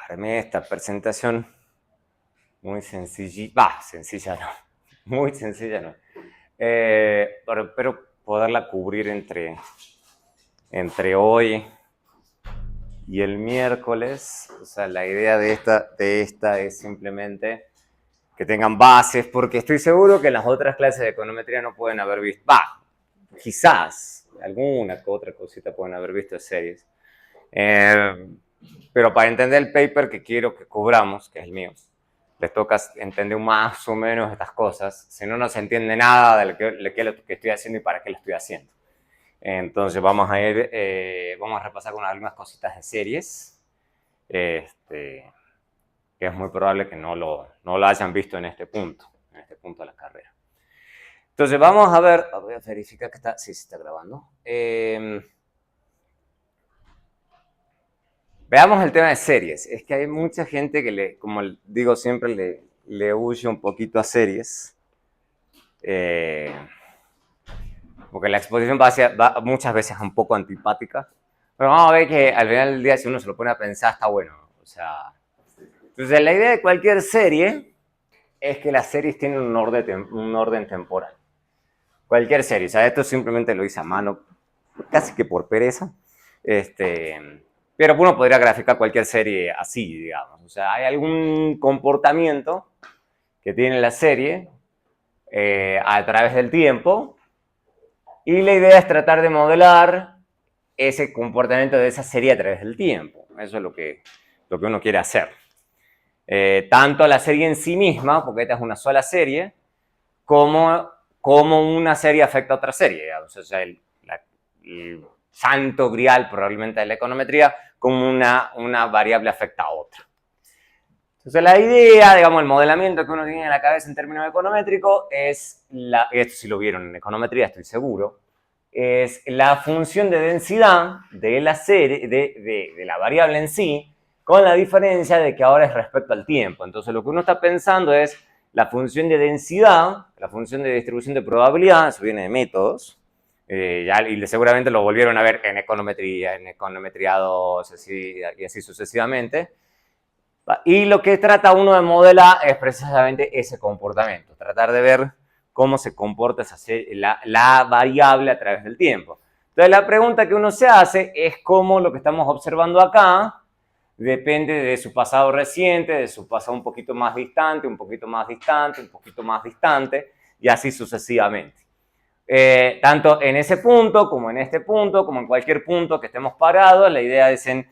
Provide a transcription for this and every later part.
armé esta presentación muy sencilla, sencilla no, muy sencilla no, pero poderla cubrir entre hoy y el miércoles. O sea, la idea de esta es simplemente que tengan bases, porque estoy seguro que en las otras clases de econometría no pueden haber visto, quizás alguna que otra cosita pueden haber visto de series. Pero para entender el paper que quiero que cubramos, que es el mío, les toca entender más o menos estas cosas. Si no, no se entiende nada de lo que estoy haciendo y para qué lo estoy haciendo. Entonces vamos a repasar con algunas cositas de series, que es muy probable que no lo hayan visto en este punto de la carrera. Entonces vamos a ver, voy a verificar que sí se está grabando. Veamos el tema de series. Es que hay mucha gente que, como digo siempre, le huye un poquito a series. Porque la exposición va muchas veces un poco antipática. Pero vamos a ver que al final del día, si uno se lo pone a pensar, está bueno. O sea, entonces la idea de cualquier serie es que las series tienen un orden temporal. Cualquier serie. O sea, esto simplemente lo hice a mano, casi que por pereza. Pero uno podría graficar cualquier serie así, digamos. O sea, hay algún comportamiento que tiene la serie a través del tiempo, y la idea es tratar de modelar ese comportamiento de esa serie a través del tiempo. Eso es lo que uno quiere hacer. Tanto la serie en sí misma, porque esta es una sola serie, como una serie afecta a otra serie, digamos. O sea, el santo grial probablemente de la econometría, como una variable afecta a otra. Entonces la idea, digamos, el modelamiento que uno tiene en la cabeza en términos econométricos es, esto sí lo vieron en econometría, estoy seguro, es la función de densidad de la serie, de la variable en sí, con la diferencia de que ahora es respecto al tiempo. Entonces lo que uno está pensando es la función de densidad, la función de distribución de probabilidad, eso viene de métodos, y seguramente lo volvieron a ver en econometría 2, y así sucesivamente. Y lo que trata uno de modelar es precisamente ese comportamiento, tratar de ver cómo se comporta la variable a través del tiempo. Entonces la pregunta que uno se hace es cómo lo que estamos observando acá depende de su pasado reciente, de su pasado un poquito más distante, un poquito más distante, un poquito más distante, y así sucesivamente. Tanto en ese punto, como en este punto, como en cualquier punto que estemos parados, la idea es en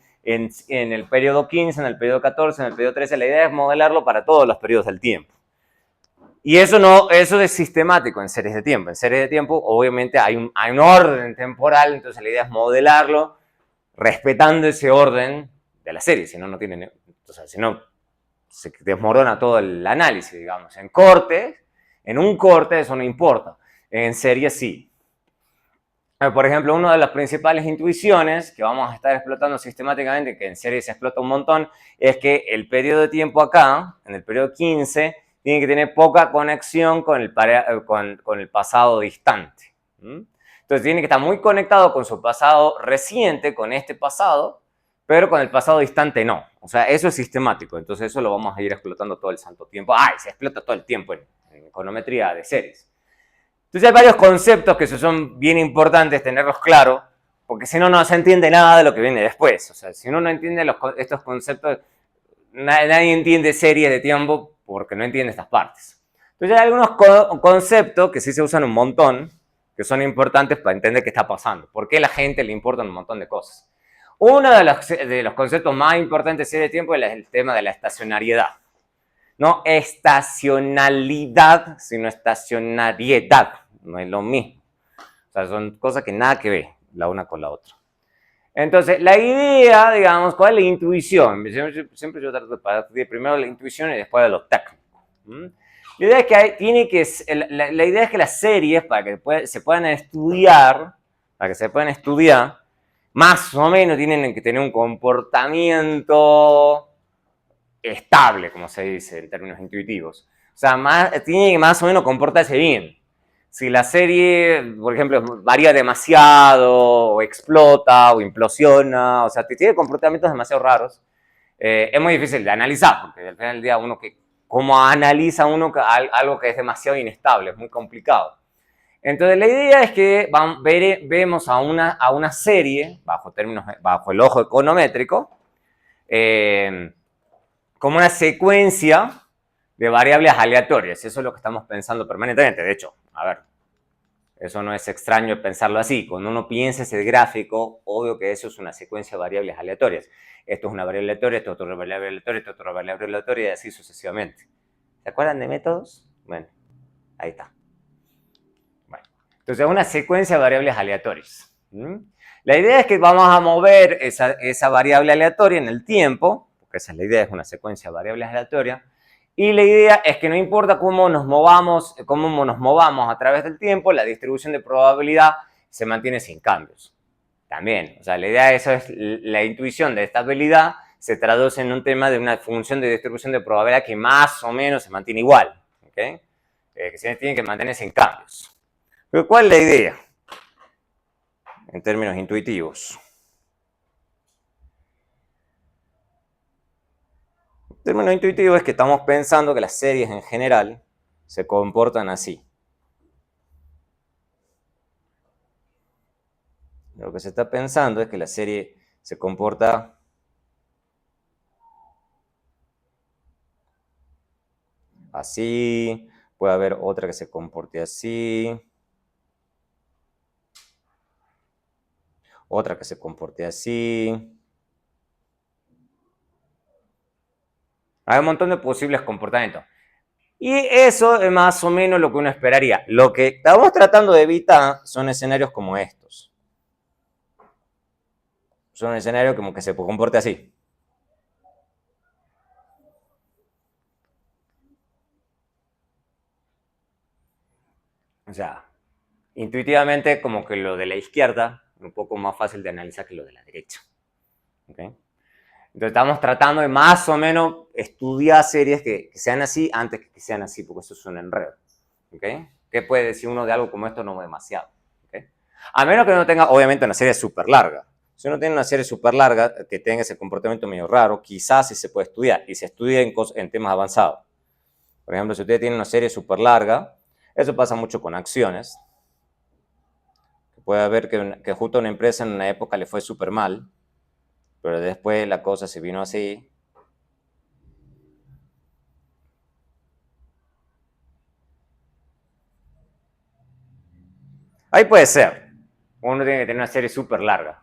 el periodo 15, en el periodo 14, en el periodo 13, la idea es modelarlo para todos los periodos del tiempo. Y eso es sistemático en series de tiempo. En series de tiempo, obviamente, hay un orden temporal, entonces la idea es modelarlo respetando ese orden de la serie, si no, no tiene, o sea, si no, se desmorona todo el análisis, digamos. En un corte, eso no importa. En serie sí. Por ejemplo, una de las principales intuiciones que vamos a estar explotando sistemáticamente, que en serie se explota un montón, es que el periodo de tiempo acá, en el periodo 15, tiene que tener poca conexión con el pasado distante. Entonces tiene que estar muy conectado con su pasado reciente, con este pasado, pero con el pasado distante no. O sea, eso es sistemático. Entonces eso lo vamos a ir explotando todo el santo tiempo. Y se explota todo el tiempo en econometría de series. Entonces hay varios conceptos que son bien importantes tenerlos claros, porque si no, no se entiende nada de lo que viene después. O sea, si uno no entiende estos conceptos, nadie entiende series de tiempo porque no entiende estas partes. Entonces hay algunos conceptos que sí se usan un montón, que son importantes para entender qué está pasando. ¿Por qué a la gente le importan un montón de cosas? Uno de los conceptos más importantes de series de tiempo es el tema de la estacionariedad. No estacionalidad, sino estacionariedad. No es lo mismo. O sea, son cosas que nada que ver la una con la otra. Entonces, la idea, digamos, ¿cuál es la intuición? Siempre yo trato de partir primero de la intuición y después de lo técnico. La idea es que la idea es que las series, para que se puedan estudiar, más o menos tienen que tener un comportamiento estable, como se dice en términos intuitivos. O sea, tiene que más o menos comportarse bien. Si la serie, por ejemplo, varía demasiado, o explota, o implosiona, o sea, tiene comportamientos demasiado raros, Es muy difícil de analizar, porque al final del día ¿cómo analiza uno algo que es demasiado inestable? Es muy complicado. Entonces la idea es que vemos a una serie, bajo el ojo econométrico, como una secuencia de variables aleatorias. Eso es lo que estamos pensando permanentemente. De hecho, a ver, eso no es extraño pensarlo así. Cuando uno piensa ese gráfico, obvio que eso es una secuencia de variables aleatorias. Esto es una variable aleatoria, esto es otra variable aleatoria, esto es otra variable aleatoria y así sucesivamente. ¿Se acuerdan de métodos? Bueno, ahí está. Bueno, entonces es una secuencia de variables aleatorias. La idea es que vamos a mover esa variable aleatoria en el tiempo, porque esa es la idea, es una secuencia de variables aleatorias, y la idea es que no importa cómo nos movamos a través del tiempo, la distribución de probabilidad se mantiene sin cambios. También, o sea, la idea de eso es la intuición de estabilidad se traduce en un tema de una función de distribución de probabilidad que más o menos se mantiene igual, ¿ok? Que se tiene que mantener sin cambios. Pero ¿cuál es la idea? En términos intuitivos. En términos intuitivos es que estamos pensando que las series en general se comportan así. Lo que se está pensando es que la serie se comporta así, puede haber otra que se comporte así, otra que se comporte así. Hay un montón de posibles comportamientos. Y eso es más o menos lo que uno esperaría. Lo que estamos tratando de evitar son escenarios como estos. Son escenarios como que se comporte así. O sea, intuitivamente como que lo de la izquierda es un poco más fácil de analizar que lo de la derecha. ¿Okay? Entonces estamos tratando de más o menos estudiar series que sean así antes que sean así, porque eso es un enredo. ¿Okay? ¿Qué puede decir uno de algo como esto? No demasiado. ¿Okay? A menos que uno tenga, obviamente, una serie súper larga. Si uno tiene una serie súper larga que tenga ese comportamiento medio raro, quizás sí se puede estudiar, y se estudia en temas avanzados. Por ejemplo, si usted tiene una serie súper larga, eso pasa mucho con acciones. Puede haber que justo a una empresa en una época le fue súper mal, pero después la cosa se vino así. Ahí puede ser. Uno tiene que tener una serie súper larga.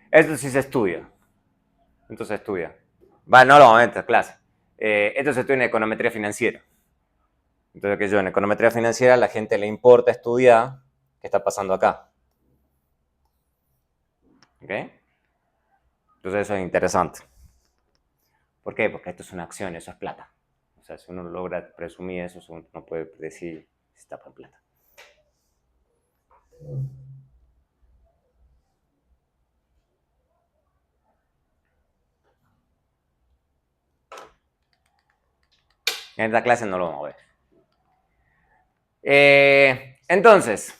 Esto sí se estudia. Entonces se estudia. No lo vamos a ver en esta clase. Esto se estudia en econometría financiera. Entonces, que yo en econometría financiera a la gente le importa estudiar qué está pasando acá. ¿Ok? Entonces eso es interesante. ¿Por qué? Porque esto es una acción, eso es plata. O sea, si uno logra presumir eso, uno puede decir si está por plata. En esta clase no lo vamos a ver. Entonces,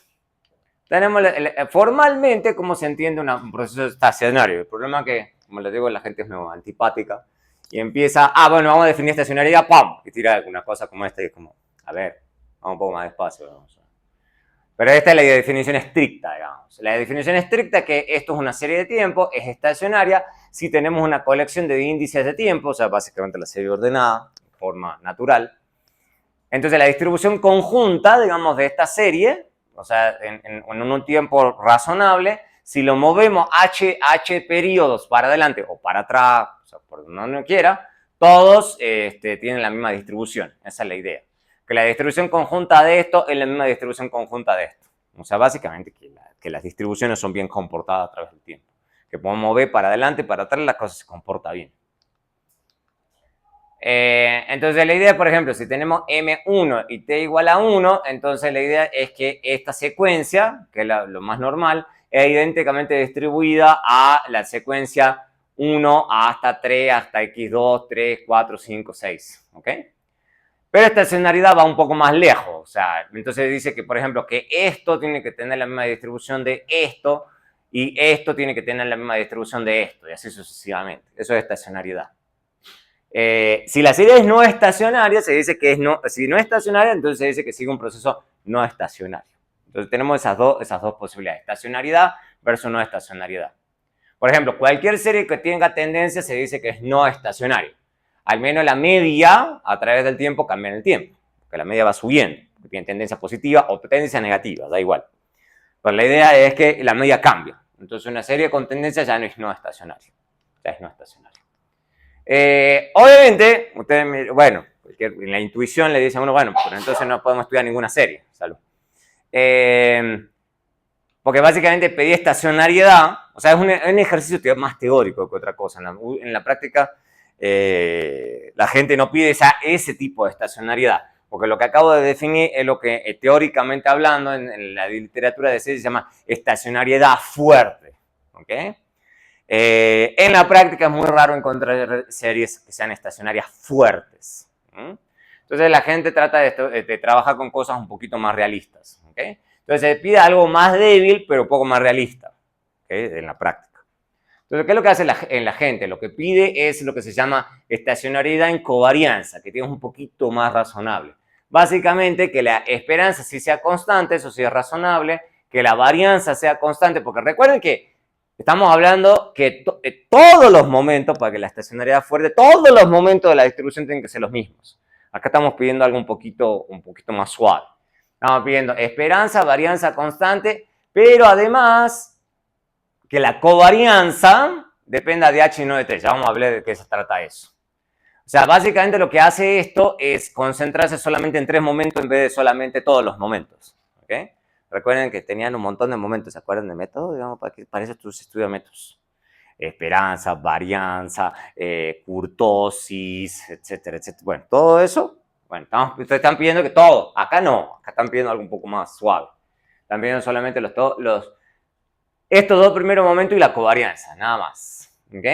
tenemos formalmente cómo se entiende un proceso estacionario. El problema es que, como les digo, la gente es medio antipática y empieza, bueno, vamos a definir estacionalidad, ¡pam! Y tira alguna cosa como esta y es como, a ver, vamos un poco más despacio. Vamos. Pero esta es la definición estricta, digamos. La definición estricta es que esto es una serie de tiempo, es estacionaria, si tenemos una colección de índices de tiempo, o sea, básicamente la serie ordenada, de forma natural. Entonces, la distribución conjunta, digamos, de esta serie, o sea, en un tiempo razonable, si lo movemos h periodos para adelante o para atrás, o sea, por donde uno quiera, todos tienen la misma distribución. Esa es la idea. Que la distribución conjunta de esto es la misma distribución conjunta de esto. O sea, básicamente que las distribuciones son bien comportadas a través del tiempo. Que podemos mover para adelante y para atrás, las cosas se comportan bien. Entonces la idea, por ejemplo, si tenemos M1 y T igual a 1, entonces la idea es que esta secuencia, que es lo más normal, es idénticamente distribuida a la secuencia 1 hasta 3, hasta x2, 3, 4, 5, 6. ¿Ok? Pero esta estacionalidad va un poco más lejos. O sea, entonces dice que, por ejemplo, que esto tiene que tener la misma distribución de esto y esto tiene que tener la misma distribución de esto y así sucesivamente. Eso es estacionalidad. Si la serie es no estacionaria, se dice que es no, si no es estacionaria, entonces se dice que sigue un proceso no estacionario. Entonces tenemos esas dos posibilidades, estacionariedad versus no estacionariedad. Por ejemplo, cualquier serie que tenga tendencia se dice que es no estacionaria. Al menos la media, a través del tiempo, cambia en el tiempo, porque la media va subiendo, porque tiene tendencia positiva o tendencia negativa, da igual. Pero la idea es que la media cambia. Entonces una serie con tendencia ya no es no estacionaria, ya es no estacionaria. Obviamente, ustedes, bueno, en la intuición le dicen a uno, bueno, pero entonces no podemos estudiar ninguna serie. Salud. Porque básicamente pedí estacionariedad, o sea, es un ejercicio más teórico que otra cosa. En la práctica, la gente no pide ese tipo de estacionariedad, porque lo que acabo de definir es lo que teóricamente hablando en la literatura de series se llama estacionariedad fuerte. ¿Okay? En la práctica es muy raro encontrar series que sean estacionarias fuertes. Entonces la gente trata de trabajar con cosas un poquito más realistas. ¿Okay? Entonces se pide algo más débil, pero un poco más realista, ¿okay? En la práctica. Entonces, ¿qué es lo que hace la gente? Lo que pide es lo que se llama estacionariedad en covarianza, que tiene un poquito más razonable. Básicamente que la esperanza sí sea constante, eso sí es razonable, que la varianza sea constante, porque recuerden que estamos hablando que todos los momentos, para que la estacionariedad fuerte, todos los momentos de la distribución tienen que ser los mismos. Acá estamos pidiendo algo un poquito más suave. Estamos pidiendo esperanza, varianza constante, pero además que la covarianza dependa de H y no de T. Ya vamos a hablar de qué se trata eso. O sea, básicamente lo que hace esto es concentrarse solamente en 3 momentos en vez de solamente todos los momentos. ¿Okay? Recuerden que tenían un montón de momentos, ¿se acuerdan de método? Digamos, para eso tú estudias métodos. Esperanza, varianza, kurtosis, etcétera, etcétera. Bueno, todo eso, bueno, ustedes están pidiendo que todo. Acá no, acá están pidiendo algo un poco más suave. Están pidiendo solamente estos 2 primeros momentos y la covarianza, nada más. ¿Ok?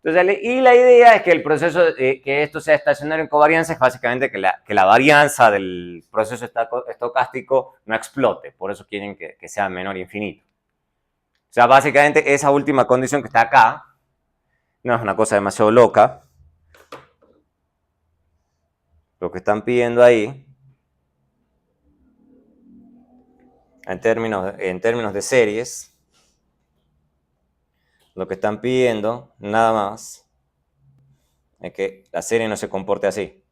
Entonces, y la idea es que el proceso, que esto sea estacionario en covarianza, es básicamente que la varianza del proceso estocástico no explote. Por eso quieren que sea menor infinito. O sea, básicamente esa última condición que está acá, no es una cosa demasiado loca. Lo que están pidiendo ahí, en términos de series, lo que están pidiendo, nada más, es que la serie no se comporte así.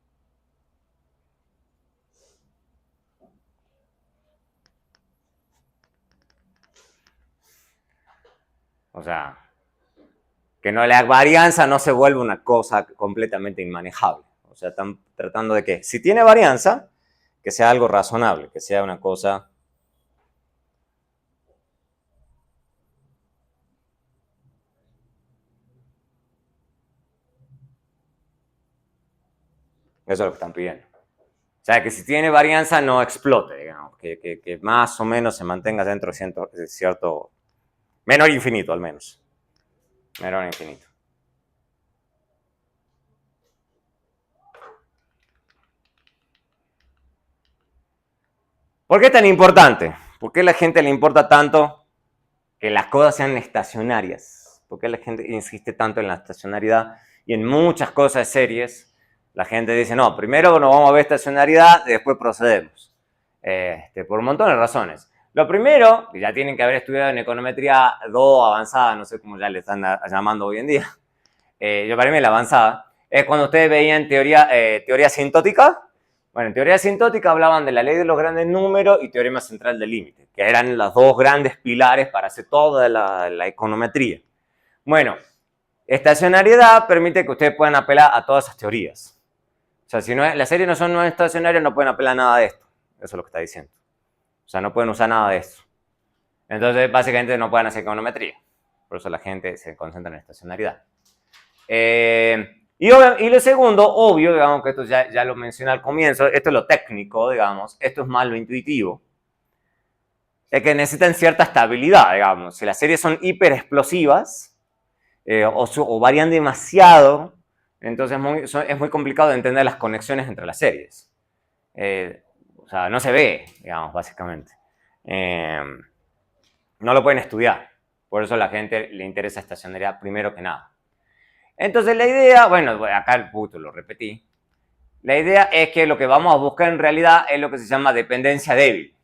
O sea, que no, la varianza no se vuelva una cosa completamente inmanejable. O sea, están tratando de que, si tiene varianza, que sea algo razonable, que sea una cosa... Eso es lo que están pidiendo. O sea, que si tiene varianza no explote, digamos, que más o menos se mantenga dentro de cierto menor infinito al menos. Menor infinito. ¿Por qué es tan importante? ¿Por qué a la gente le importa tanto que las cosas sean estacionarias? ¿Por qué la gente insiste tanto en la estacionalidad? Y en muchas cosas de series, la gente dice, no, primero nos vamos a ver estacionalidad y después procedemos. Por un montón de razones. Lo primero, que ya tienen que haber estudiado en econometría 2 avanzada, no sé cómo ya le están llamando hoy en día, yo para mí la avanzada, es cuando ustedes veían teoría asintótica. Bueno, en teoría asintótica hablaban de la ley de los grandes números y teorema central del límite, que eran los 2 grandes pilares para hacer toda la econometría. Bueno, estacionariedad permite que ustedes puedan apelar a todas esas teorías. O sea, si las series no son no estacionarias, no pueden apelar a nada de esto. Eso es lo que está diciendo. O sea, no pueden usar nada de esto. Entonces, básicamente no pueden hacer econometría. Por eso la gente se concentra en estacionariedad. Y lo segundo, obvio, digamos que esto ya lo mencioné al comienzo, esto es lo técnico, digamos, esto es más lo intuitivo, es que necesitan cierta estabilidad, digamos. Si las series son hiper explosivas o varían demasiado, entonces es muy complicado de entender las conexiones entre las series. O sea, no se ve, digamos, básicamente. No lo pueden estudiar. Por eso a la gente le interesa estacionariedad primero que nada. Entonces la idea, bueno, acá el punto lo repetí. La idea es que lo que vamos a buscar en realidad es lo que se llama dependencia débil.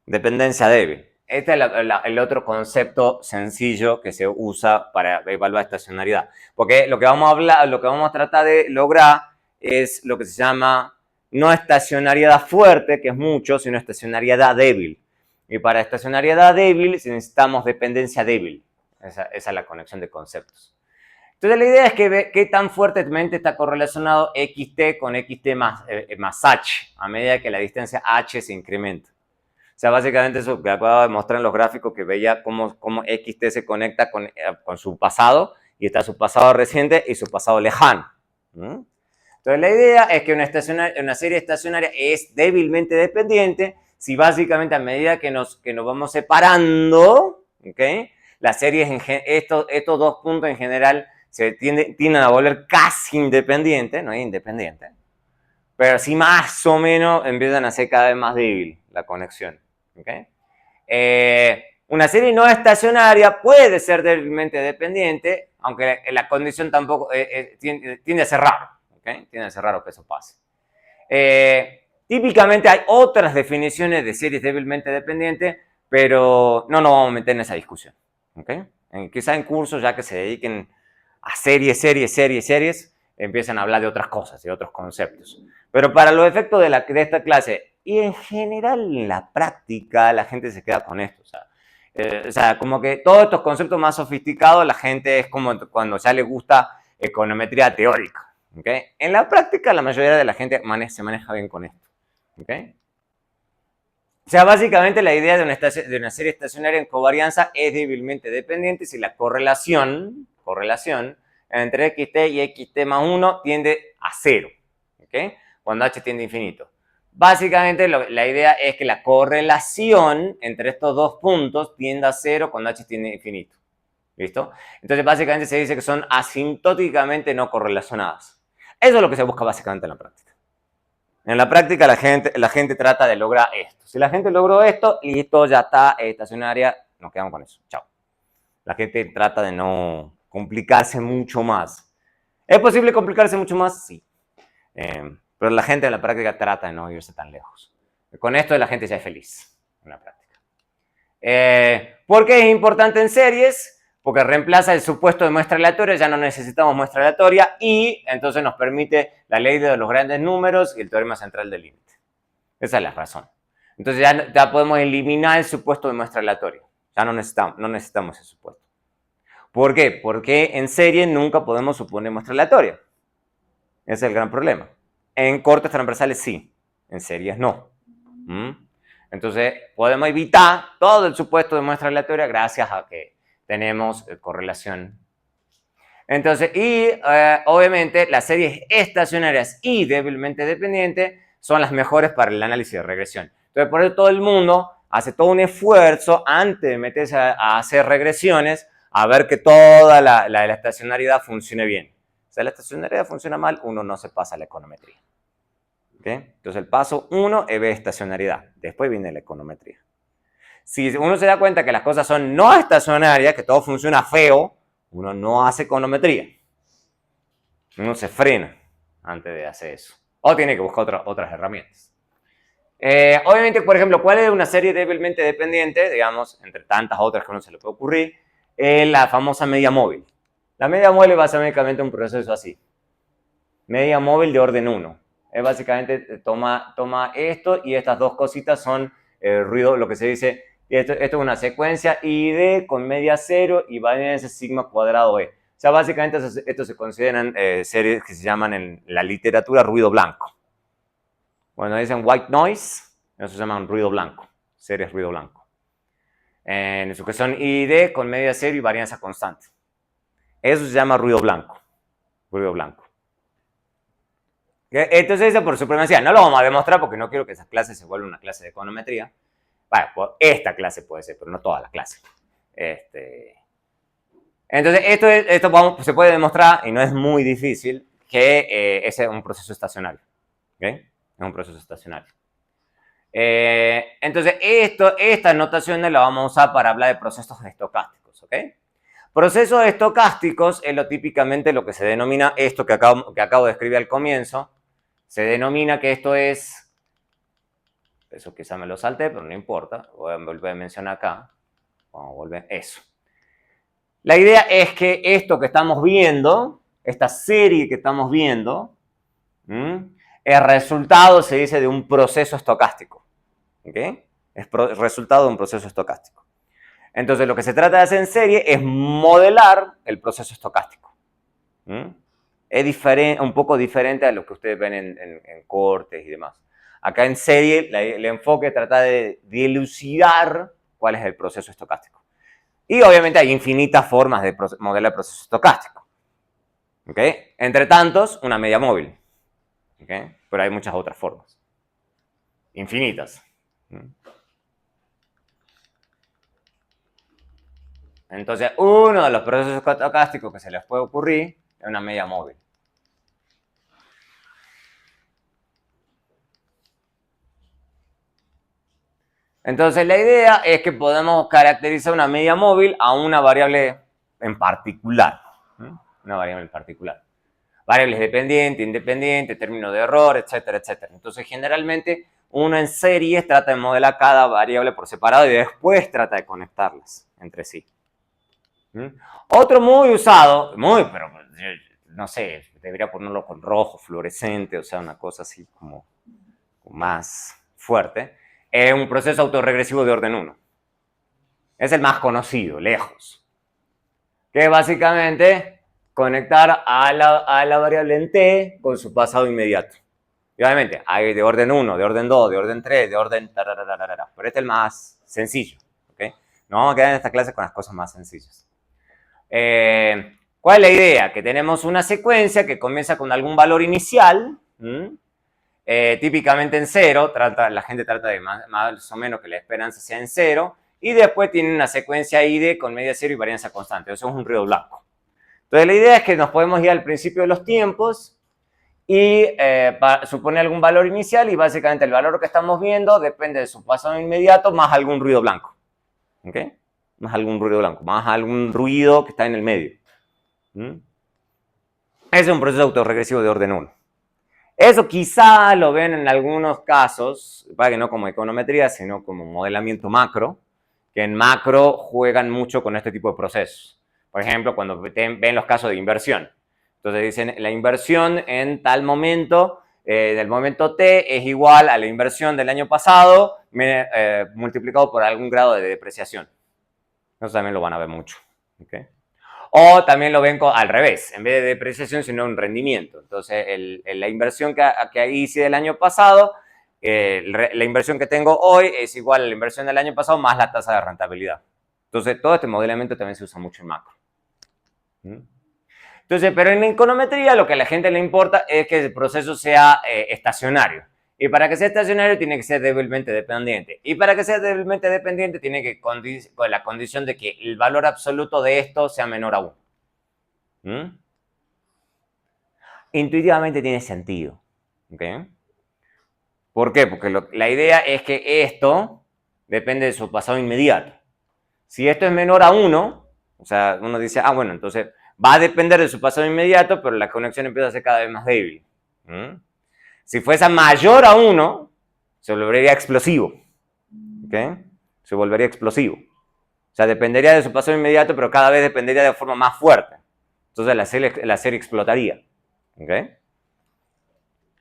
Dependencia débil. Este es el otro concepto sencillo que se usa para evaluar estacionalidad. Porque lo que vamos a hablar, lo que vamos a tratar de lograr es lo que se llama no estacionariedad fuerte, que es mucho, sino estacionariedad débil. Y para estacionariedad débil necesitamos dependencia débil. Esa es la conexión de conceptos. Entonces la idea es que qué tan fuertemente está correlacionado XT con XT más H a medida que la distancia H se incrementa. O sea, básicamente eso que acabo de mostrar en los gráficos, que veía cómo XT se conecta con su pasado, y está su pasado reciente y su pasado lejano. Entonces la idea es que una serie estacionaria es débilmente dependiente si básicamente a medida que nos vamos separando, ¿okay? Las series, estos dos puntos en general se tienden a volver casi independientes, no es independiente, pero sí más o menos empiezan a ser cada vez más débil la conexión. ¿Okay? Una serie no estacionaria puede ser débilmente dependiente, aunque la condición tampoco tiende a ser raro. ¿Okay? Tiende a ser raro que eso pase. Típicamente hay otras definiciones de series débilmente dependientes, pero no nos vamos a meter en esa discusión. ¿Okay? Quizá en cursos ya que se dediquen a series, empiezan a hablar de otras cosas, de otros conceptos. Pero para los efectos de esta clase, y en general en la práctica, la gente se queda con esto. O sea, como que todos estos conceptos más sofisticados, la gente es como cuando ya le gusta econometría teórica. ¿Okay? En la práctica, la mayoría de la gente se maneja bien con esto. ¿Okay? O sea, básicamente la idea de una serie estacionaria en covarianza es débilmente dependiente si la correlación entre XT y XT más 1 tiende a 0. ¿Okay? Cuando H tiende a infinito. Básicamente la idea es que la correlación entre estos dos puntos tiende a 0 cuando H tiende a infinito. ¿Listo? Entonces básicamente se dice que son asintóticamente no correlacionadas. Eso es lo que se busca básicamente en la práctica. En la práctica la gente trata de lograr esto. Si la gente logró esto, listo, ya está, estacionaria, nos quedamos con eso. Chao. La gente trata de no complicarse mucho más. ¿Es posible complicarse mucho más? Sí. Pero la gente en la práctica trata de no irse tan lejos. Con esto la gente ya es feliz en la práctica. ¿Por qué es importante en series? Porque reemplaza el supuesto de muestra aleatoria, ya no necesitamos muestra aleatoria, y entonces nos permite la ley de los grandes números y el teorema central del límite. Esa es la razón. Entonces ya podemos eliminar el supuesto de muestra aleatoria. Ya no necesitamos ese supuesto. ¿Por qué? Porque en serie nunca podemos suponer muestra aleatoria. Ese es el gran problema. En cortes transversales sí, en series no. Entonces podemos evitar todo el supuesto de muestra aleatoria gracias a que tenemos correlación. Entonces, obviamente las series estacionarias y débilmente dependientes son las mejores para el análisis de regresión. Entonces, por eso todo el mundo hace todo un esfuerzo antes de meterse a hacer regresiones a ver que toda la estacionariedad funcione bien. Si la estacionariedad funciona mal, uno no se pasa a la econometría. ¿Okay? Entonces, el paso 1 es ver estacionariedad. Después viene la econometría. Si uno se da cuenta que las cosas son no estacionarias, que todo funciona feo, uno no hace econometría. Uno se frena antes de hacer eso. O tiene que buscar otras herramientas. Obviamente, por ejemplo, ¿cuál es una serie débilmente dependiente? Digamos, entre tantas otras que uno se le puede ocurrir, la famosa media móvil. La media móvil es básicamente un proceso así. Media móvil de orden 1. Es básicamente toma esto y estas dos cositas son ruido, lo que se dice. Esto es una secuencia ID con media 0 y va en ese sigma cuadrado E. O sea, básicamente estos se consideran series que se llaman en la literatura ruido blanco. Cuando dicen white noise, eso se llama ruido blanco, series ruido blanco. En eso que son ID con media 0 y varianza constante. Eso se llama ruido blanco. Ruido blanco. Entonces, eso por supremacía. No lo vamos a demostrar porque no quiero que esa clase se vuelva una clase de econometría. Bueno, pues esta clase puede ser, pero no toda la clase. Entonces, esto se puede demostrar, y no es muy difícil, que ese es un proceso estacionario. ¿Okay? Es un proceso estacionario. Entonces, estas notaciones las vamos a usar para hablar de procesos estocásticos. ¿Okay? Procesos estocásticos es típicamente lo que se denomina esto que acabo de escribir al comienzo. Se denomina que esto es, eso quizá me lo salté, pero no importa, voy a volver a mencionar acá. Vamos a volver, eso. La idea es que esto que estamos viendo, esta serie que estamos viendo, el resultado se dice de un proceso estocástico. ¿Okay? Es resultado de un proceso estocástico. Entonces, lo que se trata de hacer en serie es modelar el proceso estocástico. Es un poco diferente a lo que ustedes ven en cortes y demás. Acá en serie, el enfoque trata de dilucidar cuál es el proceso estocástico. Y obviamente hay infinitas formas de modelar el proceso estocástico. ¿Okay? Entre tantos, una media móvil. ¿Okay? Pero hay muchas otras formas. Infinitas. Entonces, uno de los procesos estocásticos que se les puede ocurrir es una media móvil. Entonces, la idea es que podemos caracterizar una media móvil a una variable en particular. Una variable en particular. Variables dependientes, independientes, término de error, etcétera, etcétera. Entonces, generalmente, uno en series trata de modelar cada variable por separado y después trata de conectarlas entre sí. Otro muy usado, pero no sé, debería ponerlo con rojo, fluorescente, o sea, una cosa así como más fuerte, es un proceso autorregresivo de orden 1. Es el más conocido, lejos. Que es básicamente conectar a la variable en t con su pasado inmediato. Y obviamente hay de orden 1, de orden 2, de orden 3, de orden... Pero este es el más sencillo. ¿Okay? Nos vamos a quedar en esta clase con las cosas más sencillas. ¿Cuál es la idea? Que tenemos una secuencia que comienza con algún valor inicial, típicamente en 0, la gente trata de más o menos que la esperanza sea en 0, y después tiene una secuencia id con media 0 y varianza constante. Eso es un ruido blanco. Entonces la idea es que nos podemos ir al principio de los tiempos y suponer algún valor inicial, y básicamente el valor que estamos viendo depende de su pasado inmediato más algún ruido blanco. ¿Ok? Más algún ruido blanco, más algún ruido que está en el medio. Ese es un proceso autorregresivo de orden 1. Eso quizá lo ven en algunos casos, para que no como econometría, sino como modelamiento macro, que en macro juegan mucho con este tipo de procesos. Por ejemplo, cuando ven los casos de inversión. Entonces dicen, la inversión en tal momento, del momento t, es igual a la inversión del año pasado multiplicado por algún grado de depreciación. Eso también lo van a ver mucho. ¿Okay? O también lo ven al revés, en vez de depreciación, sino un rendimiento. Entonces, la inversión que hice del año pasado, la inversión que tengo hoy es igual a la inversión del año pasado más la tasa de rentabilidad. Entonces, todo este modelamiento también se usa mucho en macro. Entonces, pero en econometría lo que a la gente le importa es que el proceso sea estacionario. Y para que sea estacionario tiene que ser débilmente dependiente. Y para que sea débilmente dependiente tiene que con la condición de que el valor absoluto de esto sea menor a 1. Intuitivamente tiene sentido. ¿Okay? ¿Por qué? Porque la idea es que esto depende de su pasado inmediato. Si esto es menor a 1, o sea, uno dice, bueno, entonces va a depender de su pasado inmediato, pero la conexión empieza a ser cada vez más débil. Si fuese mayor a 1, se volvería explosivo. ¿Okay? Se volvería explosivo. O sea, dependería de su pasado inmediato, pero cada vez dependería de forma más fuerte. Entonces la serie explotaría. ¿Okay?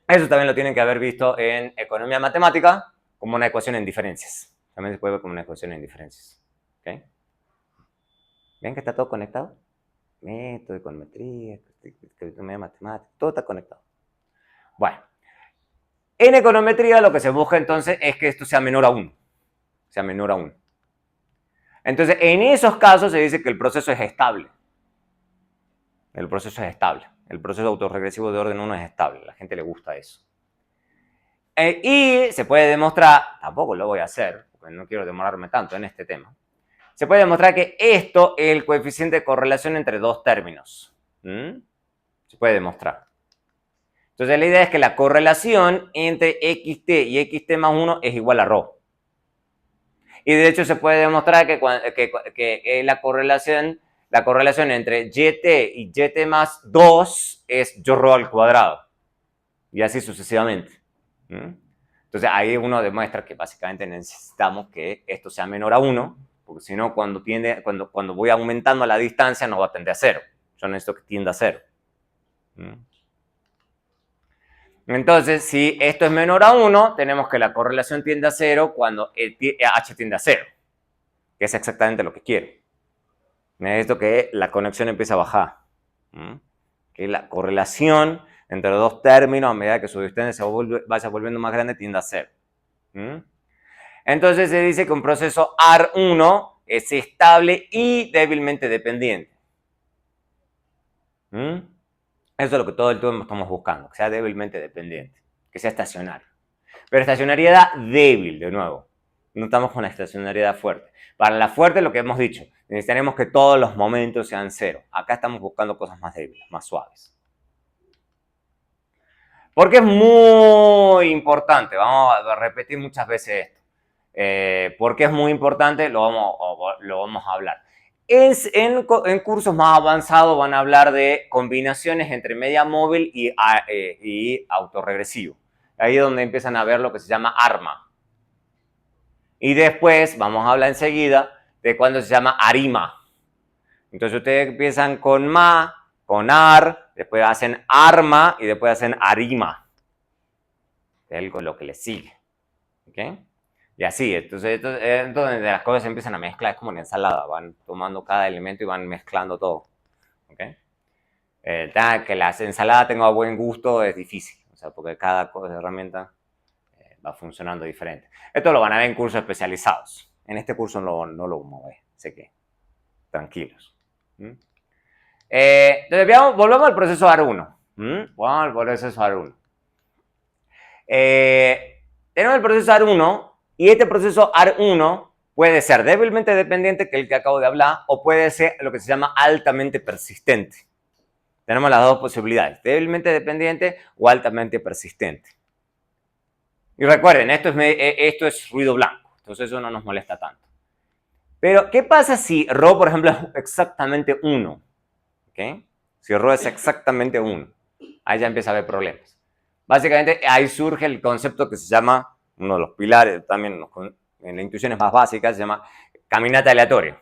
Eso también lo tienen que haber visto en economía matemática como una ecuación en diferencias. También se puede ver como una ecuación en diferencias. ¿Okay? ¿Ven que está todo conectado? Método, econometría, economía matemática, todo está conectado. Bueno. En econometría lo que se busca entonces es que esto sea menor a 1. Sea menor a 1. Entonces, en esos casos se dice que el proceso es estable. El proceso es estable. El proceso autorregresivo de orden 1 es estable. A la gente le gusta eso. Y se puede demostrar, tampoco lo voy a hacer, porque no quiero demorarme tanto en este tema. Se puede demostrar que esto es el coeficiente de correlación entre dos términos. Se puede demostrar. Entonces la idea es que la correlación entre xt y xt más 1 es igual a ρ. Y de hecho se puede demostrar que la correlación la correlación entre YT y YT más 2 es yo rho al cuadrado. Y así sucesivamente. Entonces ahí uno demuestra que básicamente necesitamos que esto sea menor a 1, porque si no, cuando voy aumentando la distancia no va a tender a 0. Yo necesito que tienda a 0. Entonces, si esto es menor a 1, tenemos que la correlación tiende a 0 cuando H tiende a 0, que es exactamente lo que quiero. Necesito que la conexión empiece a bajar. Que la correlación entre los dos términos, a medida que su distancia vaya volviendo más grande, tiende a 0. Entonces se dice que un proceso AR1 es estable y débilmente dependiente. Eso es lo que todo el tiempo estamos buscando, que sea débilmente dependiente, que sea estacionario. Pero estacionariedad débil, de nuevo. No estamos con la estacionariedad fuerte. Para la fuerte, lo que hemos dicho, necesitaremos que todos los momentos sean 0. Acá estamos buscando cosas más débiles, más suaves. Porque es muy importante, vamos a repetir muchas veces esto. Porque es muy importante, lo vamos a hablar. En cursos más avanzados van a hablar de combinaciones entre media móvil y autorregresivo. Ahí es donde empiezan a ver lo que se llama ARMA. Y después vamos a hablar enseguida de cuando se llama ARIMA. Entonces ustedes empiezan con MA, con AR, después hacen ARMA y después hacen ARIMA. Es con lo que les sigue. ¿Ok? Y así, entonces las cosas se empiezan a mezclar, es como una ensalada, van tomando cada elemento y van mezclando todo. ¿Okay? Que la ensalada tenga buen gusto es difícil, o sea, porque cada herramienta va funcionando diferente. Esto lo van a ver en cursos especializados. En este curso no lo vamos a ver, sé que tranquilos. Entonces, volvamos al proceso AR1. Vamos al proceso AR1. Tenemos el proceso AR1 y este proceso AR1 puede ser débilmente dependiente, que es el que acabo de hablar, o puede ser lo que se llama altamente persistente. Tenemos las dos posibilidades, débilmente dependiente o altamente persistente. Y recuerden, esto es ruido blanco, entonces eso no nos molesta tanto. Pero, ¿qué pasa si ρ, por ejemplo, es exactamente 1? ¿Okay? Si ρ es exactamente 1, ahí ya empieza a haber problemas. Básicamente, ahí surge el concepto que se llama, uno de los pilares, también en las intuiciones más básicas, se llama caminata aleatoria,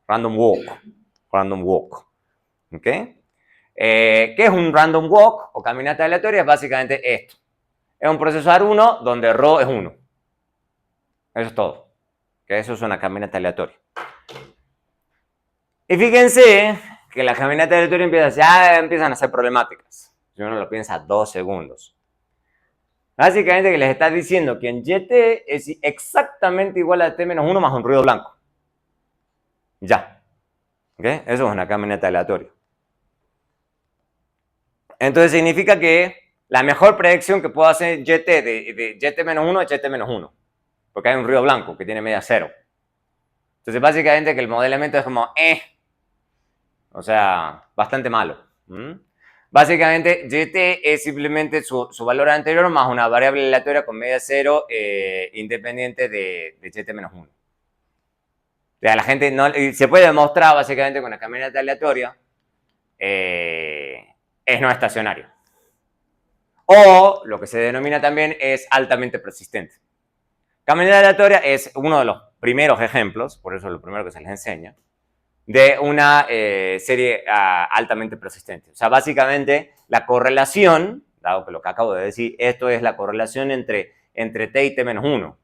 random walk. ¿Ok? ¿Qué es un random walk o caminata aleatoria? Es básicamente esto. Es un proceso AR1 donde ρ es 1. Eso es todo. ¿Okay? Eso es una caminata aleatoria. Y fíjense que la caminata aleatoria ya empiezan a ser problemáticas. Si uno lo piensa 2 segundos. Básicamente que les está diciendo que en YT es exactamente igual a T-1 más un ruido blanco. Ya. ¿Okay? Eso es una caminata aleatoria. Entonces significa que la mejor predicción que puedo hacer YT de YT-1 es YT-1. Porque hay un ruido blanco que tiene media 0. Entonces básicamente que el modelamiento es como o sea, bastante malo. Básicamente, YT es simplemente su valor anterior más una variable aleatoria con media 0 independiente de YT-1. O sea, la gente no, se puede demostrar básicamente con la caminata aleatoria es no estacionario. O lo que se denomina también es altamente persistente. Caminata aleatoria es uno de los primeros ejemplos, por eso es lo primero que se les enseña, de una serie altamente persistente. O sea, básicamente la correlación, dado que lo que acabo de decir, esto es la correlación entre t y t-1.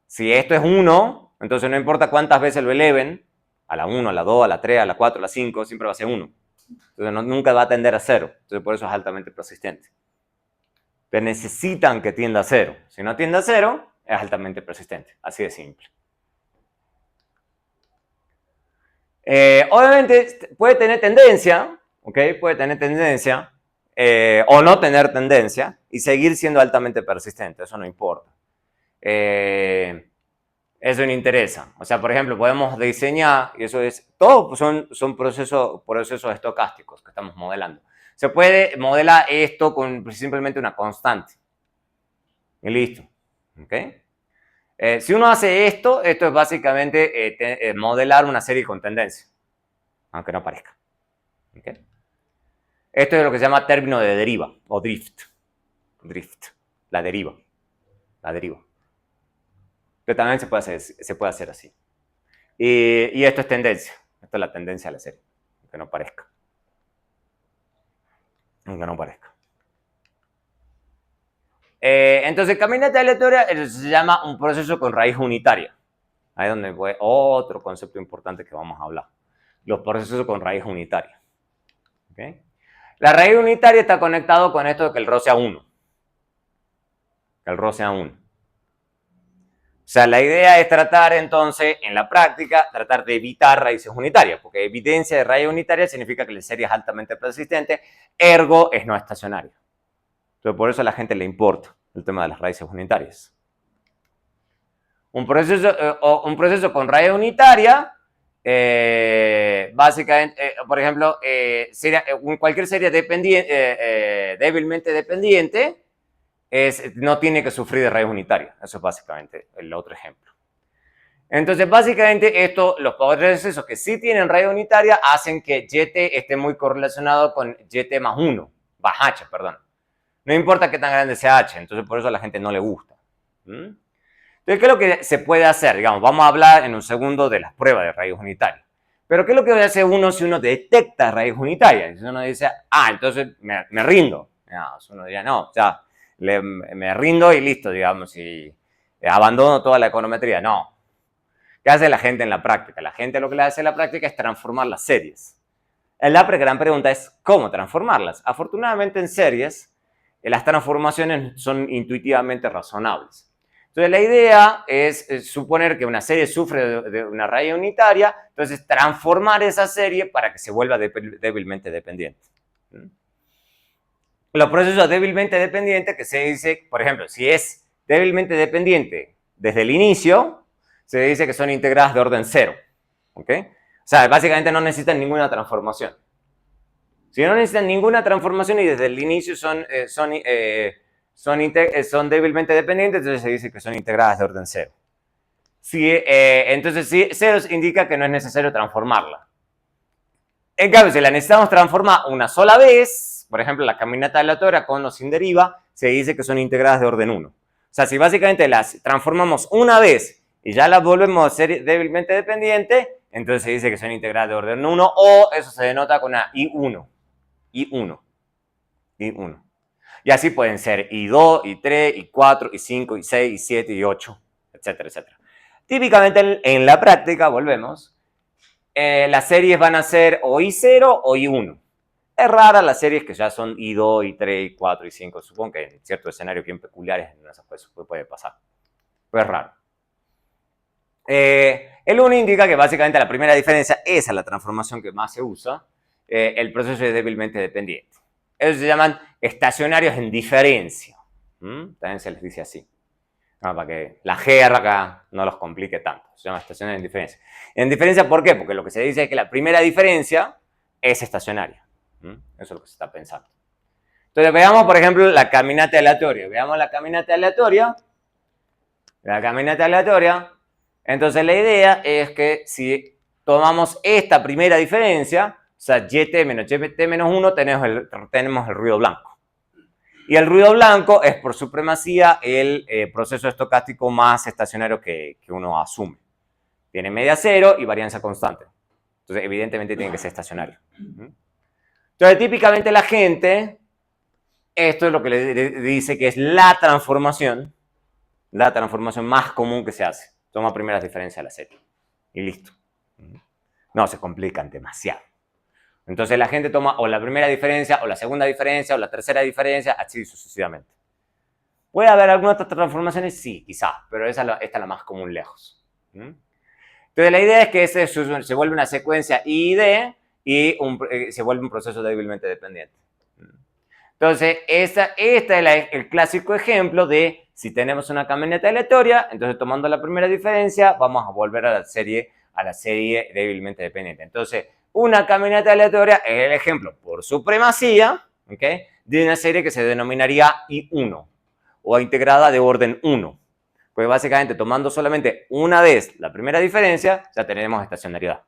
Si esto es 1, entonces no importa cuántas veces lo eleven, a la 1, a la 2, a la 3, a la 4, a la 5, siempre va a ser 1. Entonces nunca va a tender a 0. Entonces por eso es altamente persistente. Pero necesitan que tienda a 0. Si no tiende a 0, es altamente persistente. Así de simple. Obviamente puede tener tendencia, ¿ok? Puede tener tendencia o no tener tendencia y seguir siendo altamente persistente, eso no importa. Eso no interesa. O sea, por ejemplo, podemos diseñar, y eso es, todos son procesos estocásticos que estamos modelando. Se puede modelar esto con simplemente una constante. Y listo. ¿Ok? Si uno hace esto es básicamente modelar una serie con tendencia. aunque no parezca. ¿Okay? Esto es lo que se llama término de deriva o drift. Drift, la deriva. La deriva. Pero también se puede hacer así. Y esto es tendencia. Esto es la tendencia de la serie, aunque no parezca. Aunque no parezca. Entonces, caminata aleatoria se llama un proceso con raíz unitaria. Ahí es donde fue otro concepto importante que vamos a hablar. Los procesos con raíz unitaria. ¿Okay? La raíz unitaria está conectado con esto de que el rho sea 1. Que el rho sea 1. O sea, la idea es tratar entonces, en la práctica, tratar de evitar raíces unitarias, porque evidencia de raíz unitaria significa que la serie es altamente persistente, ergo es no estacionaria. Entonces, por eso a la gente le importa el tema de las raíces unitarias. Un proceso con raíz unitaria, básicamente, por ejemplo, cualquier serie débilmente dependiente no tiene que sufrir de raíz unitaria. Eso es básicamente el otro ejemplo. Entonces, básicamente, los procesos que sí tienen raíz unitaria hacen que YT esté muy correlacionado con YT más 1, más H, perdón. No importa qué tan grande sea H, entonces por eso a la gente no le gusta. Entonces, ¿qué es lo que se puede hacer? Digamos, vamos a hablar en un segundo de las pruebas de raíz unitaria. Pero ¿qué es lo que hace uno si uno detecta raíz unitaria? Si uno dice, entonces me rindo. No, uno diría, no, ya, me rindo y listo, digamos, y abandono toda la econometría. No. ¿Qué hace la gente en la práctica? La gente lo que le hace en la práctica es transformar las series. La gran pregunta es, ¿cómo transformarlas? Afortunadamente en series, las transformaciones son intuitivamente razonables. Entonces, la idea es suponer que una serie sufre de una raíz unitaria, entonces transformar esa serie para que se vuelva débilmente dependiente. Los procesos débilmente dependientes que se dice, por ejemplo, si es débilmente dependiente desde el inicio, se dice que son integradas de orden 0. ¿Okay? O sea, básicamente no necesitan ninguna transformación. Si no necesitan ninguna transformación y desde el inicio son débilmente dependientes, entonces se dice que son integradas de orden 0. Entonces, 0 indica que no es necesario transformarla. En cambio, si la necesitamos transformar una sola vez, por ejemplo, la caminata aleatoria con o sin deriva, se dice que son integradas de orden 1. O sea, si básicamente las transformamos una vez y ya las volvemos a ser débilmente dependientes, entonces se dice que son integradas de orden 1 o eso se denota con una I1. I1. Y así pueden ser I2, I3, I4, I5, I6, I7, I8, etcétera, etcétera. Típicamente en la práctica, volvemos, las series van a ser o I0 o I1. Es rara las series que ya son I2, I3, I4, I5. Supongo que en ciertos escenarios bien peculiares en esas cosas puede pasar. Pero es raro. El 1 indica que básicamente la primera diferencia, esa es la transformación que más se usa. El proceso es débilmente dependiente. Ellos se llaman estacionarios en diferencia. También se les dice así. Para que la jerga no los complique tanto. Se llama estacionario en diferencia. En diferencia, ¿por qué? Porque lo que se dice es que la primera diferencia es estacionaria. Eso es lo que se está pensando. Entonces, veamos, por ejemplo, la caminata aleatoria. Veamos la caminata aleatoria. La caminata aleatoria. Entonces, la idea es que si tomamos esta primera diferencia, o sea, YT menos YT menos 1, tenemos el ruido blanco. Y el ruido blanco es por supremacía el proceso estocástico más estacionario que uno asume. Tiene media cero y varianza constante. Entonces, evidentemente tiene que ser estacionario. Entonces, típicamente la gente, esto es lo que le dice que es la transformación más común que se hace. Toma primeras diferencias de la serie. Y listo. No se complican demasiado. Entonces la gente toma o la primera diferencia, o la segunda diferencia, o la tercera diferencia, así sucesivamente. ¿Puede haber algunas otras transformaciones? Sí, quizás, pero esta es la más común lejos. Entonces la idea es que se vuelve una secuencia I y D y se vuelve un proceso débilmente dependiente. Entonces, este es el clásico ejemplo de si tenemos una caminata aleatoria, entonces tomando la primera diferencia, vamos a volver a la serie débilmente dependiente. Entonces, una caminata aleatoria es el ejemplo por supremacía, ¿okay?, de una serie que se denominaría I1 o integrada de orden 1. Pues básicamente tomando solamente una vez la primera diferencia, ya tenemos estacionariedad.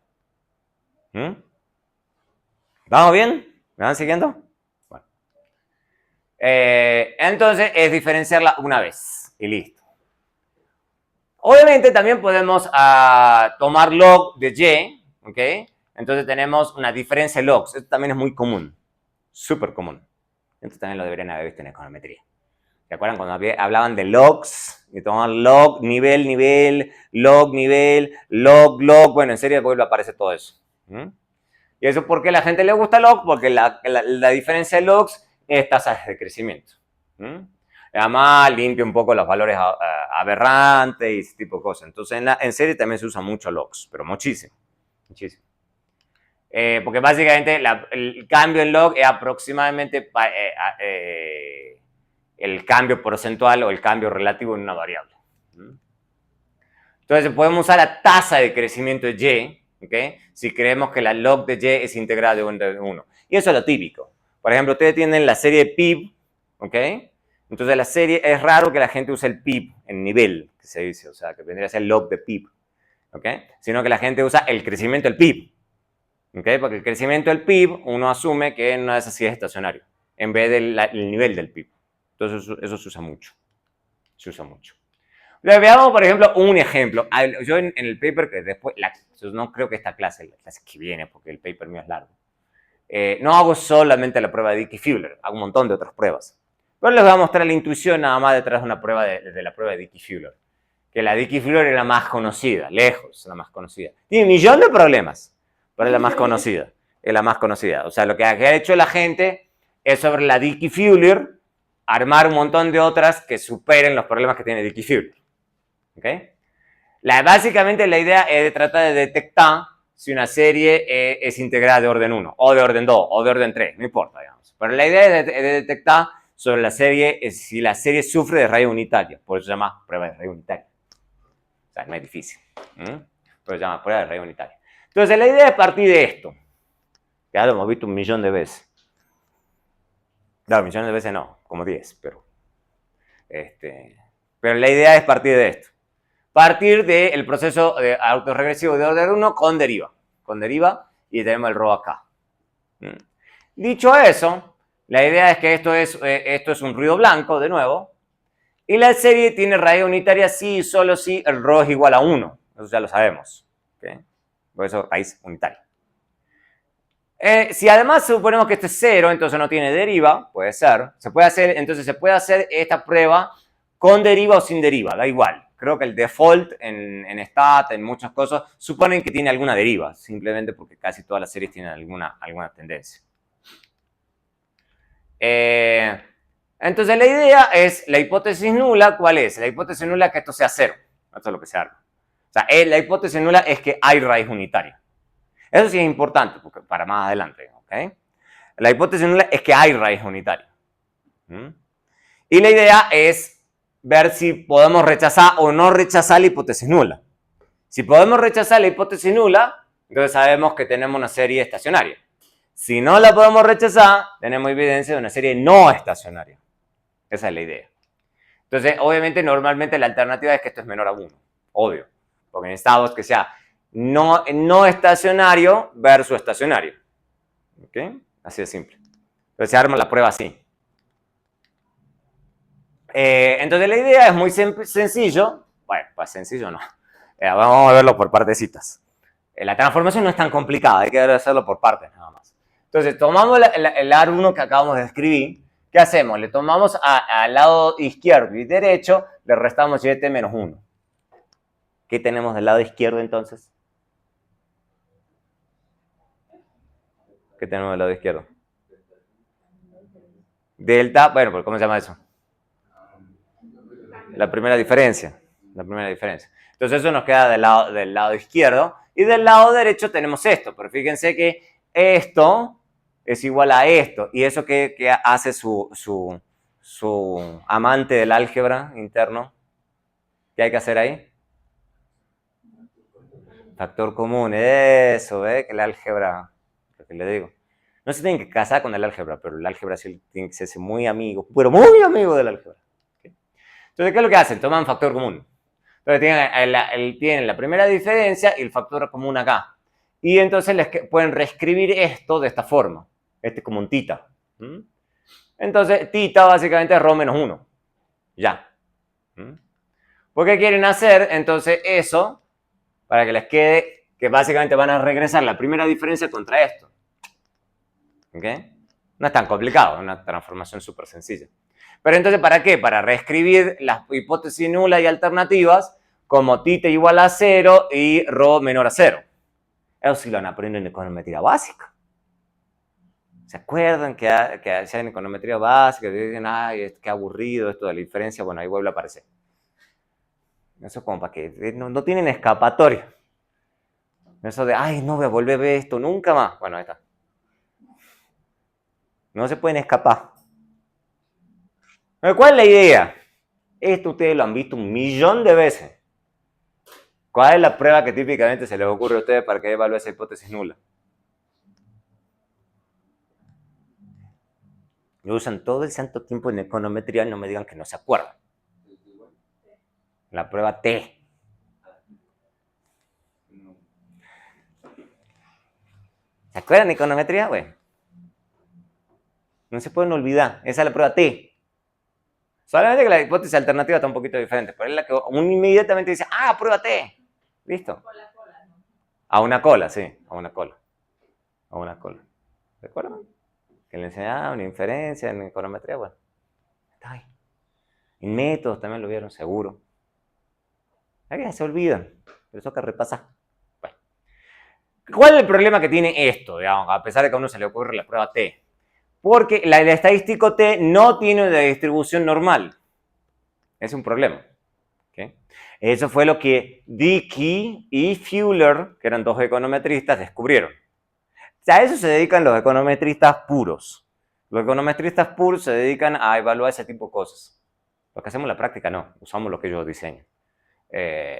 ¿Vamos bien? ¿Me van siguiendo? Bueno. Entonces es diferenciarla una vez y listo. Obviamente también podemos tomar log de y, ¿ok? Entonces tenemos una diferencia de logs. Esto también es muy común, súper común. Esto también lo deberían haber visto en econometría. ¿Se acuerdan cuando hablaban de logs? Y tomaban log, nivel, nivel, log, nivel, log, log. Bueno, en serio vuelve a aparecer todo eso. ¿Mm? Y eso porque a la gente le gusta log, porque la diferencia de logs es tasas de crecimiento. ¿Mm? Además, limpia un poco los valores aberrantes y ese tipo de cosas. Entonces, en serie también se usa mucho logs, pero muchísimo. Muchísimo. Porque básicamente el cambio en log es aproximadamente el cambio porcentual o el cambio relativo en una variable. Entonces podemos usar la tasa de crecimiento de y, ¿okay? Si creemos que la log de y es integral de 1. Y eso es lo típico. Por ejemplo, ustedes tienen la serie de PIB, ¿ok? Entonces la serie, es raro que la gente use el PIB en nivel, que se dice, o sea, que vendría a ser log de PIB, ¿ok? Sino que la gente usa el crecimiento del PIB, ¿ok? Porque el crecimiento del PIB uno asume que no es así, es estacionario, en vez del nivel del PIB. Entonces eso se usa mucho. Se usa mucho. Veamos, por ejemplo, un ejemplo. Yo en el paper que después, yo no creo que esta clase, la clase que viene, porque el paper mío es largo, no hago solamente la prueba de Dickey-Fuller, hago un montón de otras pruebas. Pero les voy a mostrar la intuición nada más detrás de una prueba de la prueba de Dickey-Fuller. Que la Dickey-Fuller es la más conocida, lejos, la más conocida. Tiene un millón de problemas, pero es la más conocida. Es la más conocida. O sea, lo que ha hecho la gente es sobre la Dickey-Fuller armar un montón de otras que superen los problemas que tiene Dickey-Fuller. ¿Okay? Básicamente la idea es de tratar de detectar si una serie es integrada de orden 1, o de orden 2, o de orden 3, no importa, digamos. Pero la idea es de detectar sobre la serie, si la serie sufre de raíz unitaria, por eso se llama prueba de raíz unitaria. O sea, no es difícil. Por eso se llama prueba de raíz unitaria. Entonces la idea es partir de esto. Ya lo hemos visto un millón de veces. Claro, un millón de veces no, como 10, pero la idea es partir de esto. Partir del proceso de autorregresivo de orden 1 con deriva. Con deriva y tenemos el rho acá. Dicho eso, la idea es que esto es un ruido blanco, de nuevo. Y la serie tiene raíz unitaria sí y solo si el rho es igual a 1. Eso ya lo sabemos. ¿Okay? Por eso raíz unitaria. Si además suponemos que esto es 0, entonces no tiene deriva, puede ser. Entonces se puede hacer esta prueba con deriva o sin deriva, da igual. Creo que el default en stat, en muchas cosas, suponen que tiene alguna deriva, simplemente porque casi todas las series tienen alguna tendencia. Entonces la idea es, la hipótesis nula, ¿cuál es? La hipótesis nula es que esto sea 0. Esto es lo que se arma. O sea, la hipótesis nula es que hay raíz unitaria. Eso sí es importante, porque para más adelante, ¿ok? La hipótesis nula es que hay raíz unitaria. Y la idea es ver si podemos rechazar o no rechazar la hipótesis nula. Si podemos rechazar la hipótesis nula, entonces sabemos que tenemos una serie estacionaria. Si no la podemos rechazar, tenemos evidencia de una serie no estacionaria. Esa es la idea. Entonces, obviamente, normalmente la alternativa es que esto es menor a 1. Obvio. Porque necesitamos que sea no estacionario versus estacionario. ¿Ok? Así de simple. Entonces se arma la prueba así. Entonces la idea es muy sencillo. Bueno, pues sencillo no. Vamos a verlo por partecitas. La transformación no es tan complicada, hay que hacerlo por partes nada más. Entonces tomamos el AR1 que acabamos de escribir. ¿Qué hacemos? Le tomamos al lado izquierdo y derecho, le restamos y menos 1. ¿Qué tenemos del lado izquierdo entonces? ¿Qué tenemos del lado izquierdo? Delta, bueno, ¿cómo se llama eso? La primera diferencia. La primera diferencia. Entonces eso nos queda del lado izquierdo. Y del lado derecho tenemos esto. Pero fíjense que esto es igual a esto. ¿Y eso qué hace su amante del álgebra interno? ¿Qué hay que hacer ahí? Factor común. Eso, ¿ve? Que el álgebra, lo que le digo. No se tienen que casar con el álgebra, pero el álgebra sí tiene que ser muy amigo, pero muy amigo del álgebra. ¿Okay? Entonces, ¿qué es lo que hacen? Toman factor común. Entonces, tienen la primera diferencia y el factor común acá. Y entonces pueden reescribir esto de esta forma. Este es como un tita. Entonces, tita básicamente es rho menos 1. Ya. ¿Por qué quieren hacer entonces eso? Para que les quede que básicamente van a regresar la primera diferencia contra esto. ¿Ok? No es tan complicado, es una transformación súper sencilla. Pero entonces, ¿para qué? Para reescribir las hipótesis nulas y alternativas como tita igual a 0 y rho menor a 0. Eso sí lo van a aprender en econometría básica. ¿Se acuerdan que hacían en econometría básica? Que dicen, ay, qué aburrido esto de la diferencia. Bueno, ahí vuelve a aparecer. Eso es como para que no tienen escapatoria. Eso de, ay, no voy a volver a ver esto nunca más. Bueno, ahí está. No se pueden escapar. ¿Cuál es la idea? Esto ustedes lo han visto 1.000.000 de veces. ¿Cuál es la prueba que típicamente se les ocurre a ustedes para que evalúen esa hipótesis nula? Lo usan todo el santo tiempo en econometría y no me digan que no se acuerdan. La prueba T. ¿Se acuerdan de econometría? Bueno. No se pueden olvidar. Esa es la prueba T. Solamente que la hipótesis alternativa está un poquito diferente. Pero es la que uno inmediatamente dice, prueba T. ¿Listo? A una cola, sí. A una cola. A una cola. ¿Recuerdan? Que le enseñaban inferencia en econometría. Bueno. Está ahí. En métodos también lo vieron, seguro. Se olvidan. Pero toca repasar. Bueno. ¿Cuál es el problema que tiene esto? Digamos, a pesar de que a uno se le ocurre la prueba T. Porque el estadístico T no tiene una distribución normal. Es un problema. ¿Okay? Eso fue lo que Dickey y Fuller, que eran dos econometristas, descubrieron. O sea, a eso se dedican los econometristas puros. Los econometristas puros se dedican a evaluar ese tipo de cosas. Los que hacemos en la práctica no, usamos lo que ellos diseñan.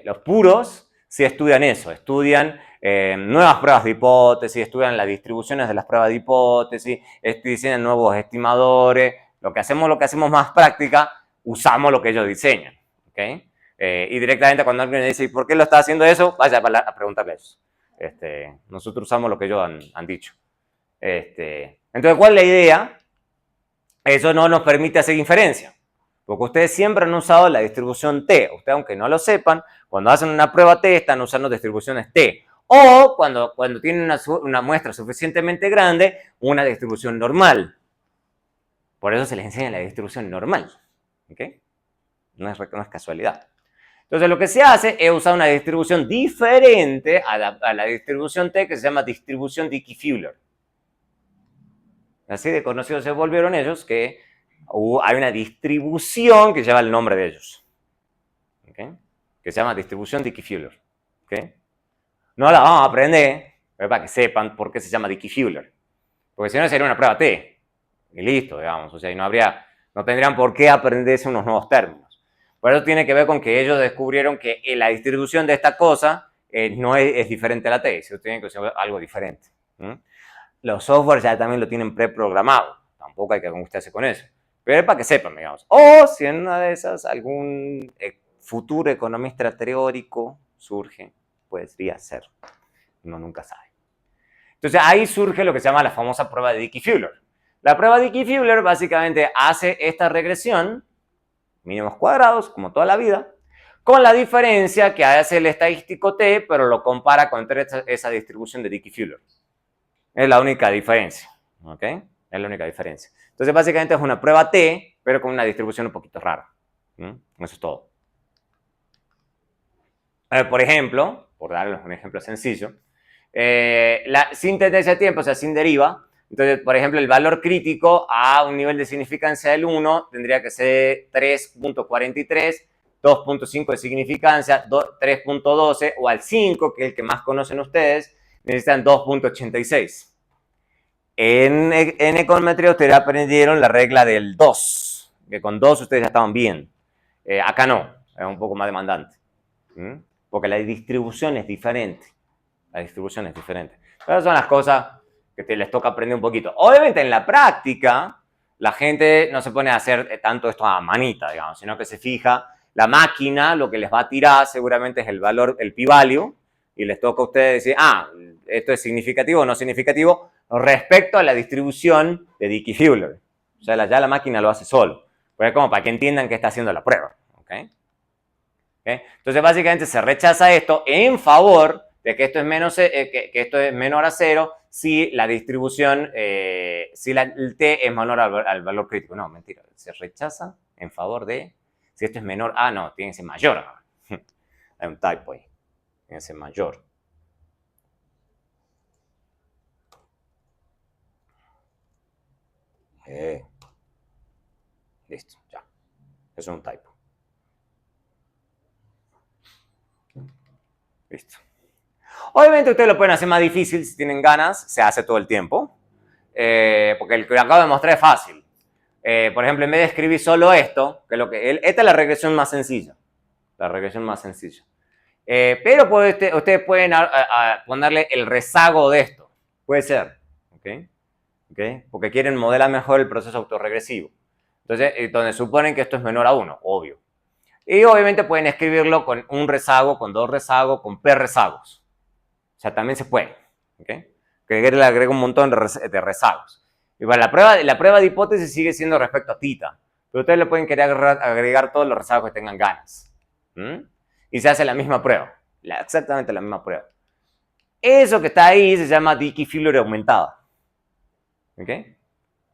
Los puros sí estudian eso, estudian nuevas pruebas de hipótesis, estudian las distribuciones de las pruebas de hipótesis, diseñan nuevos estimadores. Lo que hacemos más práctica, usamos lo que ellos diseñan. ¿Okay? Y directamente cuando alguien me dice, ¿por qué lo está haciendo eso? Vaya a preguntarle eso. Nosotros usamos lo que ellos han dicho. Entonces, ¿cuál es la idea? Eso no nos permite hacer inferencia. Porque ustedes siempre han usado la distribución T. Ustedes, aunque no lo sepan, cuando hacen una prueba T, están usando distribuciones T. O cuando tienen una muestra suficientemente grande, una distribución normal. Por eso se les enseña la distribución normal. ¿Okay? No es casualidad. Entonces, lo que se hace es usar una distribución diferente a la distribución T, que se llama distribución Dickey-Fuller. Así de conocidos se volvieron ellos que hay una distribución que lleva el nombre de ellos. ¿Okay? Que se llama distribución Dickey-Fuller. ¿Okay? No la vamos a aprender, pero para que sepan por qué se llama Dickey-Fuller. Porque si no sería una prueba T. Y listo, digamos. O sea, y no tendrían por qué aprenderse unos nuevos términos. Por eso tiene que ver con que ellos descubrieron que la distribución de esta cosa no es diferente a la T. Se tiene que usar algo diferente. Los softwares ya también lo tienen preprogramado. Tampoco hay que angustiarse con eso. Pero es para que sepan, digamos. O si en una de esas algún futuro economista teórico surge, podría ser. Uno nunca sabe. Entonces ahí surge lo que se llama la famosa prueba de Dickey-Fuller. La prueba de Dickey-Fuller básicamente hace esta regresión, mínimos cuadrados, como toda la vida, con la diferencia que hace el estadístico T, pero lo compara con esa distribución de Dickey-Fuller. Es la única diferencia. ¿Ok? Es la única diferencia. Entonces, básicamente es una prueba T, pero con una distribución un poquito rara. Eso es todo. Por ejemplo, por darles un ejemplo sencillo, sin tendencia de tiempo, o sea, sin deriva. Entonces, por ejemplo, el valor crítico a un nivel de significancia del 1 tendría que ser 3.43, 2.5 de significancia, 3.12 o al 5, que es el que más conocen ustedes, necesitan 2.86. En econometría ustedes aprendieron la regla del 2, que con 2 ustedes ya estaban bien. Acá no, es un poco más demandante. Porque la distribución es diferente. La distribución es diferente. Esas son las cosas que les toca aprender un poquito. Obviamente en la práctica la gente no se pone a hacer tanto esto a manita, digamos, sino que se fija la máquina, lo que les va a tirar seguramente es el valor, el p-value, y les toca a ustedes decir, esto es significativo o no significativo respecto a la distribución de Dickey-Fuller. O sea, ya la máquina lo hace solo. Pues es como para que entiendan que está haciendo la prueba. ¿Okay? ¿Okay? Entonces, básicamente se rechaza esto en favor de que esto es, que esto es menor a 0 si la distribución, si el t es menor al valor crítico. No, mentira. Se rechaza en favor de si esto es menor a, no, tiene que ser mayor a. Hay un typo ahí. Tiene que ser mayor. Listo, ya. Eso es un typo. Listo. Obviamente ustedes lo pueden hacer más difícil si tienen ganas, se hace todo el tiempo, porque el que acabo de mostrar es fácil. Por ejemplo, en vez de escribir solo esto, esta es la regresión más sencilla, pero ustedes pueden ponerle el rezago de esto, puede ser, ¿okay? Porque quieren modelar mejor el proceso autorregresivo. Entonces, donde suponen que esto es menor a 1, obvio. Y obviamente pueden escribirlo con un rezago, con dos rezagos, con p rezagos. O sea, también se puede. ¿Okay? Que le agrega un montón de rezagos. Y bueno, la prueba de hipótesis sigue siendo respecto a tita. Pero ustedes le pueden querer agregar todos los rezagos que tengan ganas. Y se hace la misma prueba. Exactamente la misma prueba. Eso que está ahí se llama Dickey-Fuller aumentada. ¿Ok?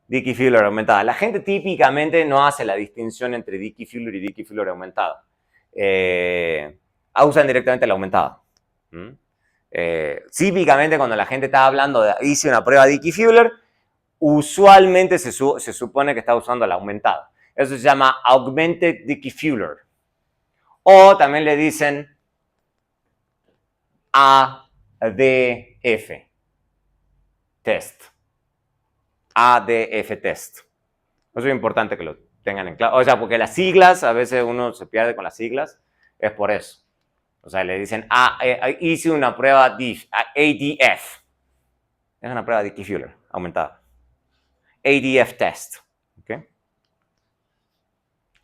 Dickey-Fuller aumentada. La gente típicamente no hace la distinción entre Dickey-Fuller y Dickey-Fuller aumentada. Usan directamente la aumentada. Típicamente cuando la gente está hablando de hice una prueba de Dickey-Fuller, usualmente se supone que está usando la aumentada. Eso se llama Augmented Dickey-Fuller. O también le dicen ADF test. ADF test. Eso es importante que lo tengan en claro. O sea, porque las siglas, a veces uno se pierde con las siglas, es por eso. O sea, le dicen, hice una prueba ADF. Es una prueba de Dickey-Fuller aumentada. ADF test. ¿Okay?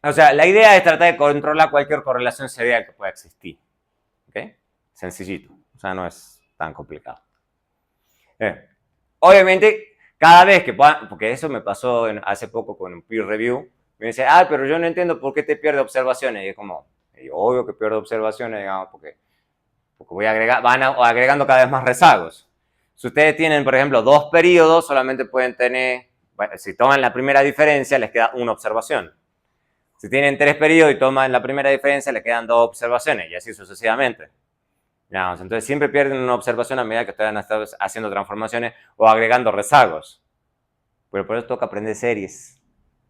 O sea, la idea es tratar de controlar cualquier correlación serial que pueda existir. ¿Okay? Sencillito. O sea, no es tan complicado. Obviamente, cada vez que puedan, porque eso me pasó hace poco con un peer review, me dice, pero yo no entiendo por qué te pierde observaciones. Y es como, obvio que pierdo observaciones, digamos, porque voy van agregando cada vez más rezagos. Si ustedes tienen, por ejemplo, 2 periodos, solamente pueden tener, bueno, si toman la primera diferencia, les queda una observación. Si tienen 3 periodos y toman la primera diferencia, les quedan 2 observaciones, y así sucesivamente. Digamos, entonces siempre pierden una observación a medida que ustedes están haciendo transformaciones o agregando rezagos. Pero por eso toca aprender series,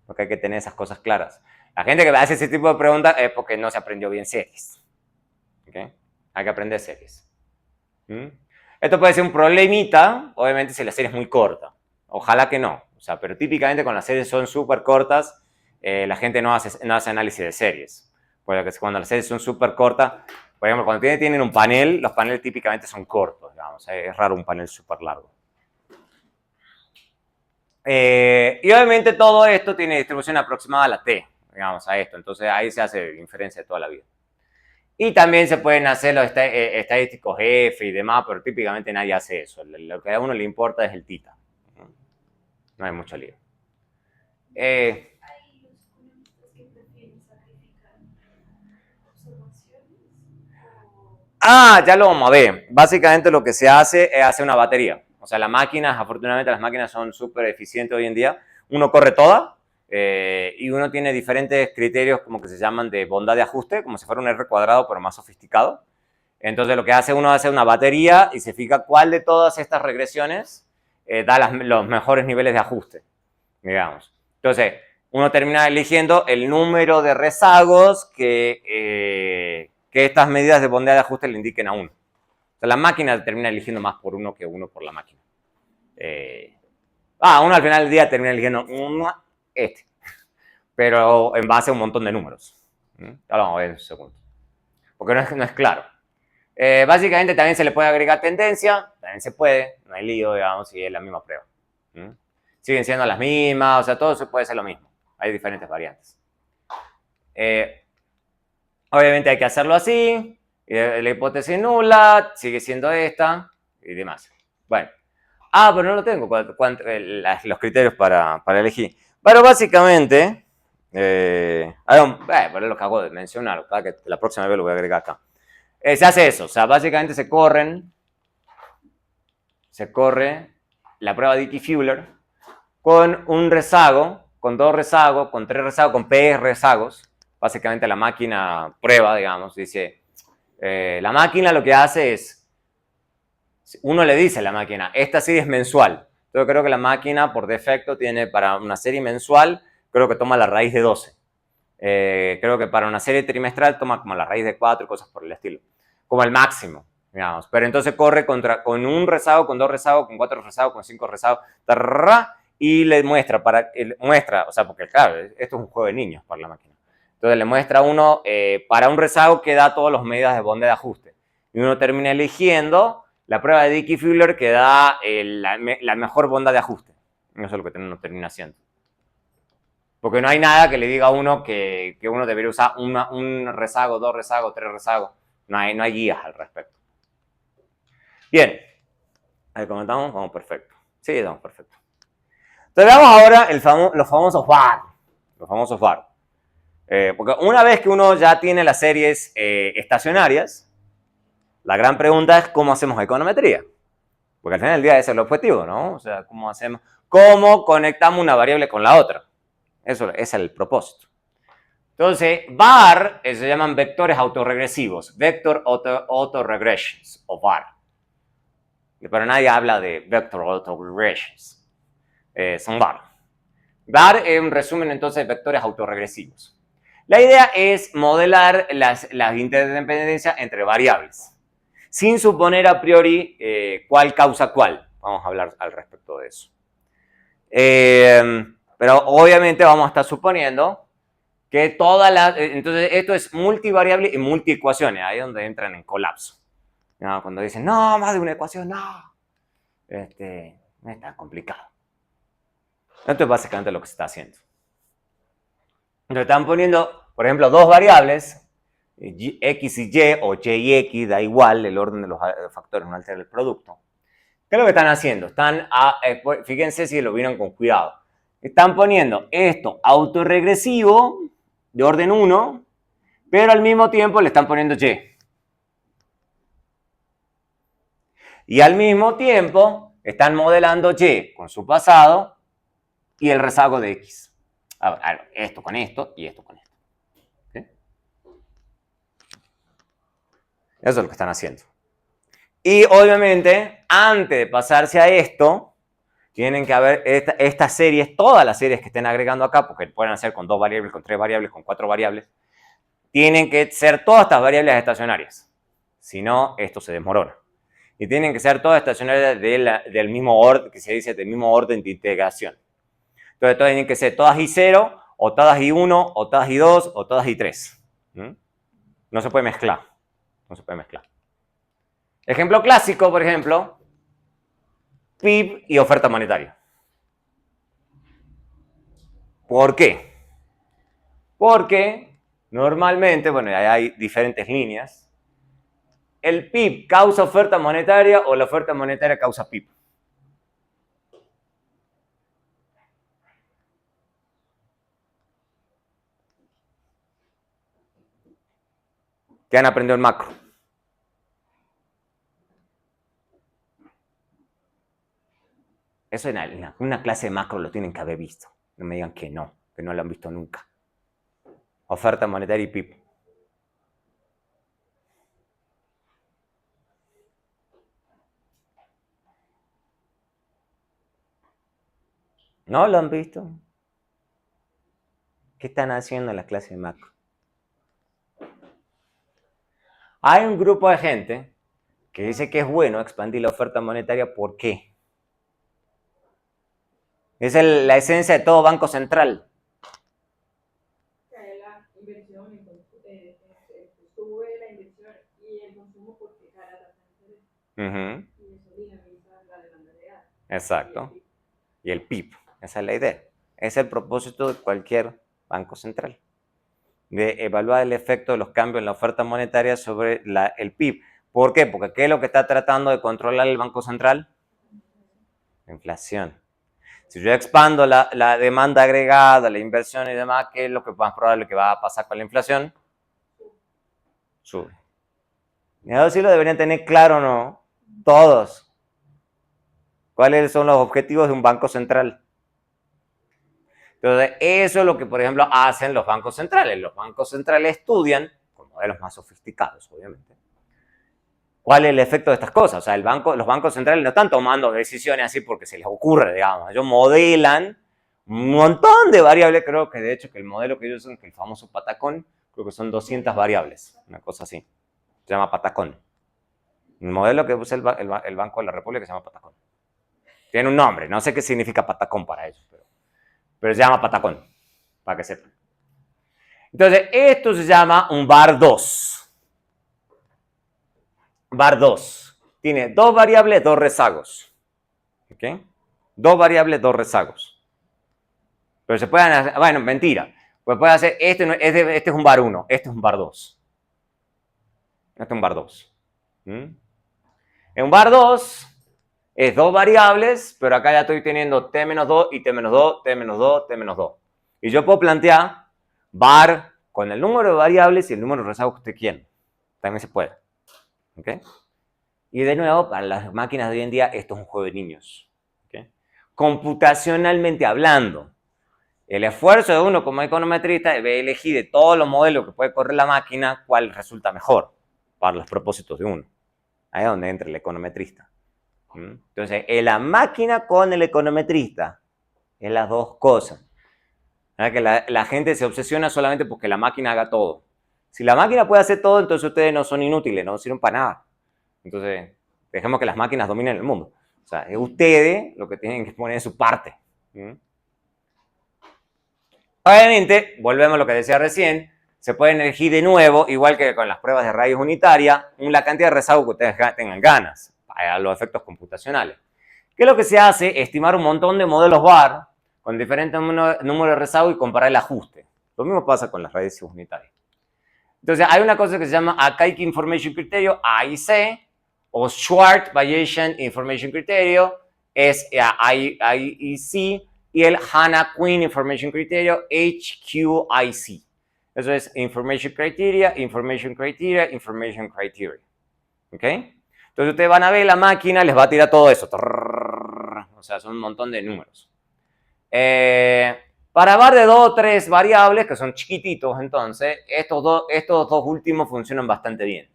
porque hay que tener esas cosas claras. La gente que hace ese tipo de preguntas es porque no se aprendió bien series. ¿Okay? Hay que aprender series. Esto puede ser un problemita, obviamente, si la serie es muy corta. Ojalá que no. O sea, pero típicamente cuando las series son súper cortas, la gente no hace análisis de series. Porque cuando las series son súper cortas, por ejemplo, cuando tienen un panel, los paneles típicamente son cortos, digamos. Es raro un panel súper largo. Y obviamente todo esto tiene distribución aproximada a la t, digamos, a esto. Entonces ahí se hace inferencia de toda la vida. Y también se pueden hacer los estadísticos F y demás, pero típicamente nadie hace eso. Lo que a uno le importa es el tita. No hay mucho lío. Ya lo vamos a ver. Básicamente lo que se hace es hacer una batería. O sea, las máquinas, afortunadamente las máquinas son súper eficientes hoy en día. Uno corre toda y uno tiene diferentes criterios como que se llaman de bondad de ajuste, como si fuera un R cuadrado pero más sofisticado. Entonces lo que hace uno es hacer una batería y se fija cuál de todas estas regresiones da los mejores niveles de ajuste, digamos. Entonces, uno termina eligiendo el número de rezagos que estas medidas de bondad de ajuste le indiquen a uno. O sea, la máquina termina eligiendo más por uno que uno por la máquina. Uno al final del día termina eligiendo pero en base a un montón de números. Ahora vamos a ver un segundo. Porque no es claro. Básicamente también se le puede agregar tendencia, también se puede, no hay lío, digamos, si es la misma prueba. Siguen siendo las mismas, o sea, todo se puede ser lo mismo. Hay diferentes variantes. Obviamente hay que hacerlo así. Y la hipótesis nula sigue siendo esta y demás. Bueno. Pero no lo tengo, los criterios para elegir. Pero básicamente, pero es lo que hago de mencionar, para que la próxima vez lo voy a agregar acá. Se hace eso, o sea, básicamente se corre la prueba de Dickey-Fuller con un rezago, con 2 rezagos, con 3 rezagos, con P rezagos. Básicamente la máquina prueba, digamos, dice, la máquina lo que hace es, uno le dice a la máquina, esta serie es mensual. Entonces creo que la máquina por defecto tiene para una serie mensual, creo que toma la raíz de 12. Creo que para una serie trimestral toma como la raíz de 4 y cosas por el estilo. Como el máximo, digamos. Pero entonces corre con un rezago, con 2 rezagos, con 4 rezagos, con 5 rezagos, y le muestra, o sea, porque claro, esto es un juego de niños para la máquina. Entonces le muestra a uno, para un rezago que da todas las medidas de bonde de ajuste. Y uno termina eligiendo la prueba de Dickey-Fuller que da la mejor bonda de ajuste. Eso es lo que uno termina haciendo. Porque no hay nada que le diga a uno que uno debería usar un rezago, 2 rezagos, 3 rezagos. No hay guías al respecto. Bien. Ahí comentamos, vamos perfecto. Sí, vamos perfecto. Entonces veamos ahora los famosos VAR. Los famosos VAR. Porque una vez que uno ya tiene las series estacionarias, la gran pregunta es cómo hacemos econometría. Porque al final del día ese es el objetivo, ¿no? O sea, cómo conectamos una variable con la otra. Eso es el propósito. Entonces, VAR se llaman vectores autorregresivos, Vector Autoregressions, o VAR. Pero nadie habla de Vector Autoregressions. Son VAR. VAR es un resumen entonces de vectores autorregresivos. La idea es modelar las interdependencias entre variables, sin suponer a priori cuál causa cuál. Vamos a hablar al respecto de eso. Pero obviamente vamos a estar suponiendo que entonces esto es multivariable y multiecuaciones, ahí es donde entran en colapso. ¿No? Cuando dicen, no, más de una ecuación, no. No es tan complicado. Esto es básicamente lo que se está haciendo. Entonces están poniendo, por ejemplo, 2 variables, X y Y, o Y y X, da igual, el orden de los factores no altera el producto. ¿Qué es lo que están haciendo? Fíjense si lo vieron con cuidado. Están poniendo esto autorregresivo de orden 1, pero al mismo tiempo le están poniendo Y. Y al mismo tiempo están modelando Y con su pasado y el rezago de X. Esto con esto y esto con esto. ¿Sí? Eso es lo que están haciendo. Y obviamente, antes de pasarse a esto, tienen que haber estas series, todas las series que estén agregando acá, porque pueden hacer con 2 variables, con 3 variables, con 4 variables, tienen que ser todas estas variables estacionarias. Si no, esto se desmorona. Y tienen que ser todas estacionarias del mismo orden, que se dice del mismo orden de integración. Entonces, tienen que ser todas I0, o todas I1, o todas I2, o todas I3. No se puede mezclar. No se puede mezclar. Ejemplo clásico, por ejemplo, PIB y oferta monetaria. ¿Por qué? Porque normalmente, bueno, hay diferentes líneas. ¿El PIB causa oferta monetaria o la oferta monetaria causa PIB? ¿Qué han aprendido en macro? Eso en una clase de macro lo tienen que haber visto. No me digan que no lo han visto nunca. Oferta monetaria y PIB. ¿No lo han visto? ¿Qué están haciendo en la clase de macro? Hay un grupo de gente que dice que es bueno expandir la oferta monetaria. ¿Por qué? Es la esencia de todo banco central. La inversión, sube la inversión y el consumo porque cara la tasa y eso dinamiza la demanda real. Exacto. Y el PIB. Esa es la idea. Es el propósito de cualquier banco central. de evaluar el efecto de los cambios en la oferta monetaria sobre el PIB. ¿Por qué? Porque ¿qué es lo que está tratando de controlar el Banco Central? La inflación. Si yo expando la demanda agregada, la inversión y demás, ¿qué es lo que más probable que va a pasar con la inflación? Sube. Y eso sí lo deberían tener claro, ¿no? Todos. ¿Cuáles son los objetivos de un banco central? Entonces, eso es lo que, por ejemplo, hacen los bancos centrales. Los bancos centrales estudian, con modelos más sofisticados, obviamente, cuál es el efecto de estas cosas. O sea, los bancos centrales no están tomando decisiones así porque se les ocurre, digamos. Ellos modelan un montón de variables. Creo que, de hecho, que el modelo que ellos usan, que el famoso Patacón, creo que son 200 variables, una cosa así. Se llama Patacón. El modelo que usa el Banco de la República se llama Patacón. Tiene un nombre, no sé qué significa Patacón para ellos, pero se llama Patacón, para que sepan. Entonces, esto se llama un VAR 2. VAR 2. Tiene dos variables, dos rezagos. ¿Ok? Dos variables, dos rezagos. Pero se pueden hacer, bueno, mentira. Pues puede hacer, este es un VAR 1, este es un VAR 2. Este es un VAR 2. En un VAR 2 es dos variables, pero acá ya estoy teniendo t-2 y t-2, t-2, t-2. Y yo puedo plantear VAR con el número de variables y el número de rezagos que usted quiera. También se puede. ¿Ok? Y de nuevo, para las máquinas de hoy en día, esto es un juego de niños. ¿Ok? Computacionalmente hablando, el esfuerzo de uno como econometrista debe elegir de todos los modelos que puede correr la máquina cuál resulta mejor para los propósitos de uno. Ahí es donde entra el econometrista. Entonces, la máquina con el econometrista es las dos cosas. Que la gente se obsesiona solamente porque la máquina haga todo. Si la máquina puede hacer todo, entonces ustedes no son inútiles, no sirven para nada. Entonces, dejemos que las máquinas dominen el mundo. O sea, es ustedes lo que tienen que poner de su parte. Obviamente, volvemos a lo que decía recién, se pueden elegir de nuevo, igual que con las pruebas de raíz unitaria, la cantidad de rezago que ustedes tengan ganas a los efectos computacionales. ¿Qué es lo que se hace? Estimar un montón de modelos VAR con diferentes números de rezago y comparar el ajuste. Lo mismo pasa con las raíces unitarias. Entonces, hay una cosa que se llama Akaike Information Criterio, AIC, o Schwartz Bayesian Information Criterio, es AIC, y el Hanna-Quinn Information Criterio, HQIC. Eso es Information Criteria, Information Criteria, Information Criteria. ¿Ok? Entonces ustedes van a ver la máquina, les va a tirar todo eso. O sea, son un montón de números. Para VAR de 2 o 3 variables, que son chiquititos, entonces, estos dos últimos funcionan bastante bien.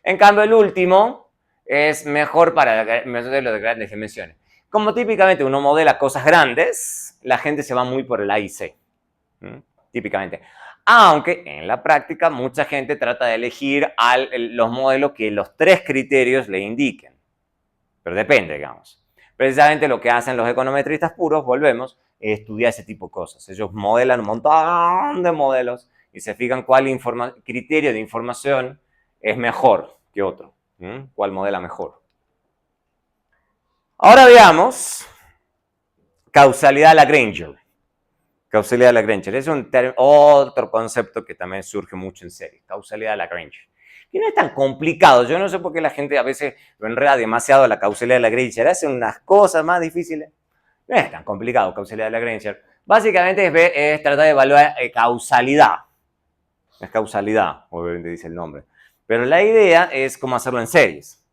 En cambio, el último es mejor para modelos de grandes dimensiones. Como típicamente uno modela cosas grandes, la gente se va muy por el AIC. Típicamente. Aunque en la práctica mucha gente trata de elegir los modelos que los 3 criterios le indiquen. Pero depende, digamos. Precisamente lo que hacen los econometristas puros, volvemos, es estudiar ese tipo de cosas. Ellos modelan un montón de modelos y se fijan cuál criterio de información es mejor que otro. ¿Cuál modela mejor? Ahora veamos causalidad Lagrange. Causalidad Lagrange. Es otro concepto que también surge mucho en serie. Causalidad Lagrange. Que no es tan complicado. Yo no sé por qué la gente a veces lo enreda demasiado a la causalidad de Lagrange. Hacen unas cosas más difíciles. No es tan complicado causalidad de Lagrange. Básicamente es tratar de evaluar causalidad. Es causalidad, obviamente dice el nombre. Pero la idea es cómo hacerlo en series.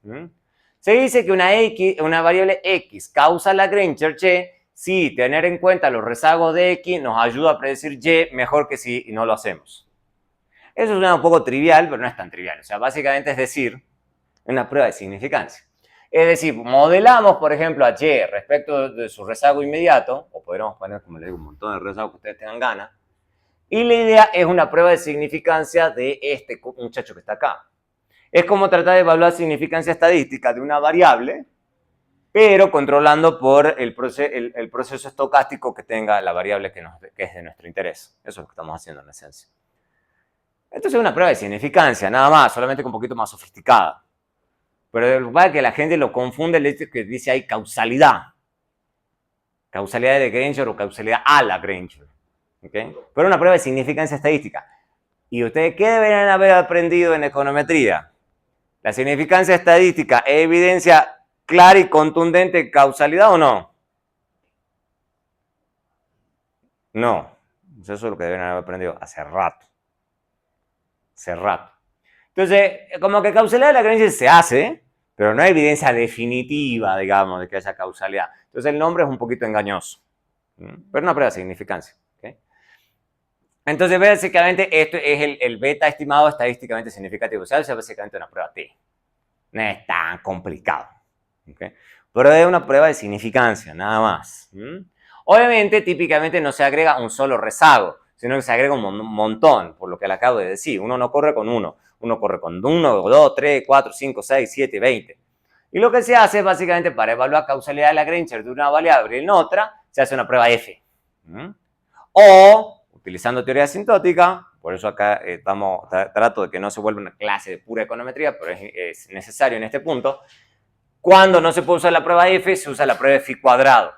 Se dice que una variable X causa Lagrange Y si tener en cuenta los rezagos de X nos ayuda a predecir Y mejor que si no lo hacemos. Eso suena un poco trivial, pero no es tan trivial. O sea, básicamente es decir, una prueba de significancia. Es decir, modelamos, por ejemplo, a Y respecto de su rezago inmediato, o podríamos poner, como le digo, un montón de rezagos que ustedes tengan ganas, y la idea es una prueba de significancia de este muchacho que está acá. Es como tratar de evaluar significancia estadística de una variable, pero controlando por el proceso estocástico que tenga la variable que es de nuestro interés. Eso es lo que estamos haciendo en esencia. Entonces es una prueba de significancia, nada más, solamente que un poquito más sofisticada. Pero lo que pasa es que la gente lo confunde, el hecho que dice ahí causalidad. Causalidad de Granger o causalidad a Lagrange. ¿Okay? Pero una prueba de significancia estadística. ¿Y ustedes qué deberían haber aprendido en econometría? ¿La significancia estadística es evidencia clara y contundente de causalidad o no? No. Eso es lo que deben haber aprendido hace rato. Hace rato. Entonces, como que causalidad de la creencia se hace, pero no hay evidencia definitiva, digamos, de que haya causalidad. Entonces el nombre es un poquito engañoso. Pero una prueba de significancia. ¿Okay? Entonces, básicamente, esto es el beta estimado estadísticamente significativo. O sea, es básicamente una prueba T. No es tan complicado. ¿Okay? Pero es una prueba de significancia, nada más. Obviamente, típicamente no se agrega un solo rezago, sino que se agrega un montón, por lo que le acabo de decir. Uno no corre con uno. Uno corre con 1, 2, 3, 4, 5, 6, 7, 20. Y lo que se hace, básicamente, para evaluar causalidad de la Granger de una variable en otra, se hace una prueba F. O, utilizando teoría asintótica, por eso acá trato de que no se vuelva una clase de pura econometría, pero es necesario en este punto. Cuando no se puede usar la prueba F, se usa la prueba Phi cuadrado.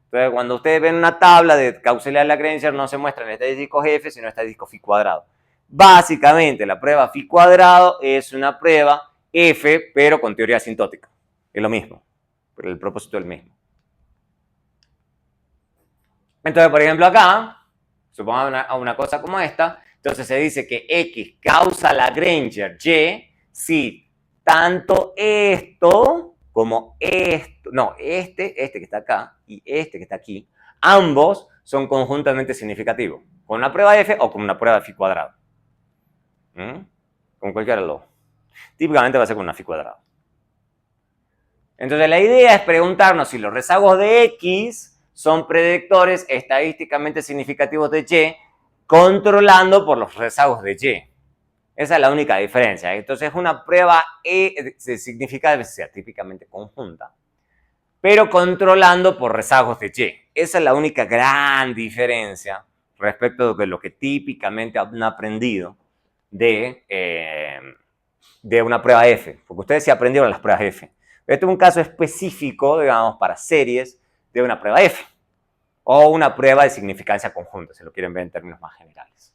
Entonces, cuando ustedes ven una tabla de causalidad de la Granger, no se muestran estadísticos F, sino estadísticos Phi cuadrado. Básicamente, la prueba Phi cuadrado es una prueba F, pero con teoría asintótica. Es lo mismo, pero el propósito es el mismo. Entonces, por ejemplo, acá, supongamos una cosa como esta, entonces se dice que X causa la Granger Y si tanto esto como esto, no, este que está acá y este que está aquí, ambos son conjuntamente significativos, con una prueba F o con una prueba de Phi cuadrado. Con cualquiera de los dos. Típicamente va a ser con una Phi cuadrado. Entonces la idea es preguntarnos si los rezagos de X son predictores estadísticamente significativos de Y, controlando por los rezagos de Y. Esa es la única diferencia. Entonces es una prueba significativa, típicamente conjunta, pero controlando por rezagos de Y. Esa es la única gran diferencia respecto de lo que típicamente han aprendido de una prueba F, porque ustedes sí aprendieron las pruebas F. Este es un caso específico, digamos, para series de una prueba F o una prueba de significancia conjunta, si lo quieren ver en términos más generales.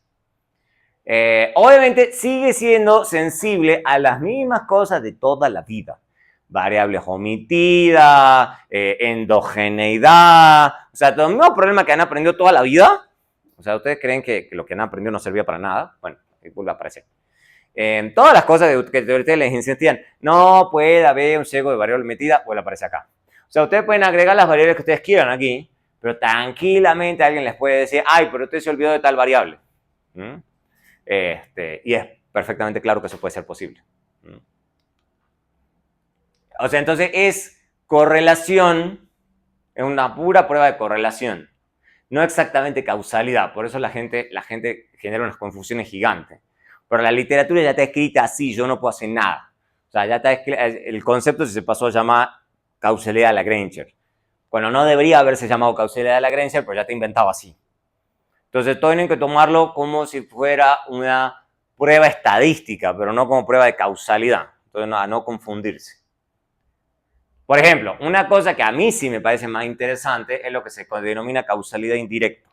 Obviamente sigue siendo sensible a las mismas cosas de toda la vida. Variables omitidas, endogeneidad, o sea, los mismos problemas que han aprendido toda la vida. O sea, ¿ustedes creen que lo que han aprendido no servía para nada? Bueno, vuelve a aparecer. Todas las cosas que ustedes les insistían, no puede haber un sesgo de variable metida, pues aparece acá. O sea, ustedes pueden agregar las variables que ustedes quieran aquí, pero tranquilamente alguien les puede decir, ay, pero usted se olvidó de tal variable. Y es perfectamente claro que eso puede ser posible. O sea, entonces es correlación, es una pura prueba de correlación, no exactamente causalidad. Por eso la gente genera unas confusiones gigantes. Pero la literatura ya está escrita así, yo no puedo hacer nada. O sea, ya está el concepto se pasó a llamar causalidad de la Granger. Bueno, no debería haberse llamado causalidad de la Granger, pero ya está inventado así. Entonces, tienen que tomarlo como si fuera una prueba estadística, pero no como prueba de causalidad. Entonces, a no confundirse. Por ejemplo, una cosa que a mí sí me parece más interesante es lo que se denomina causalidad indirecta.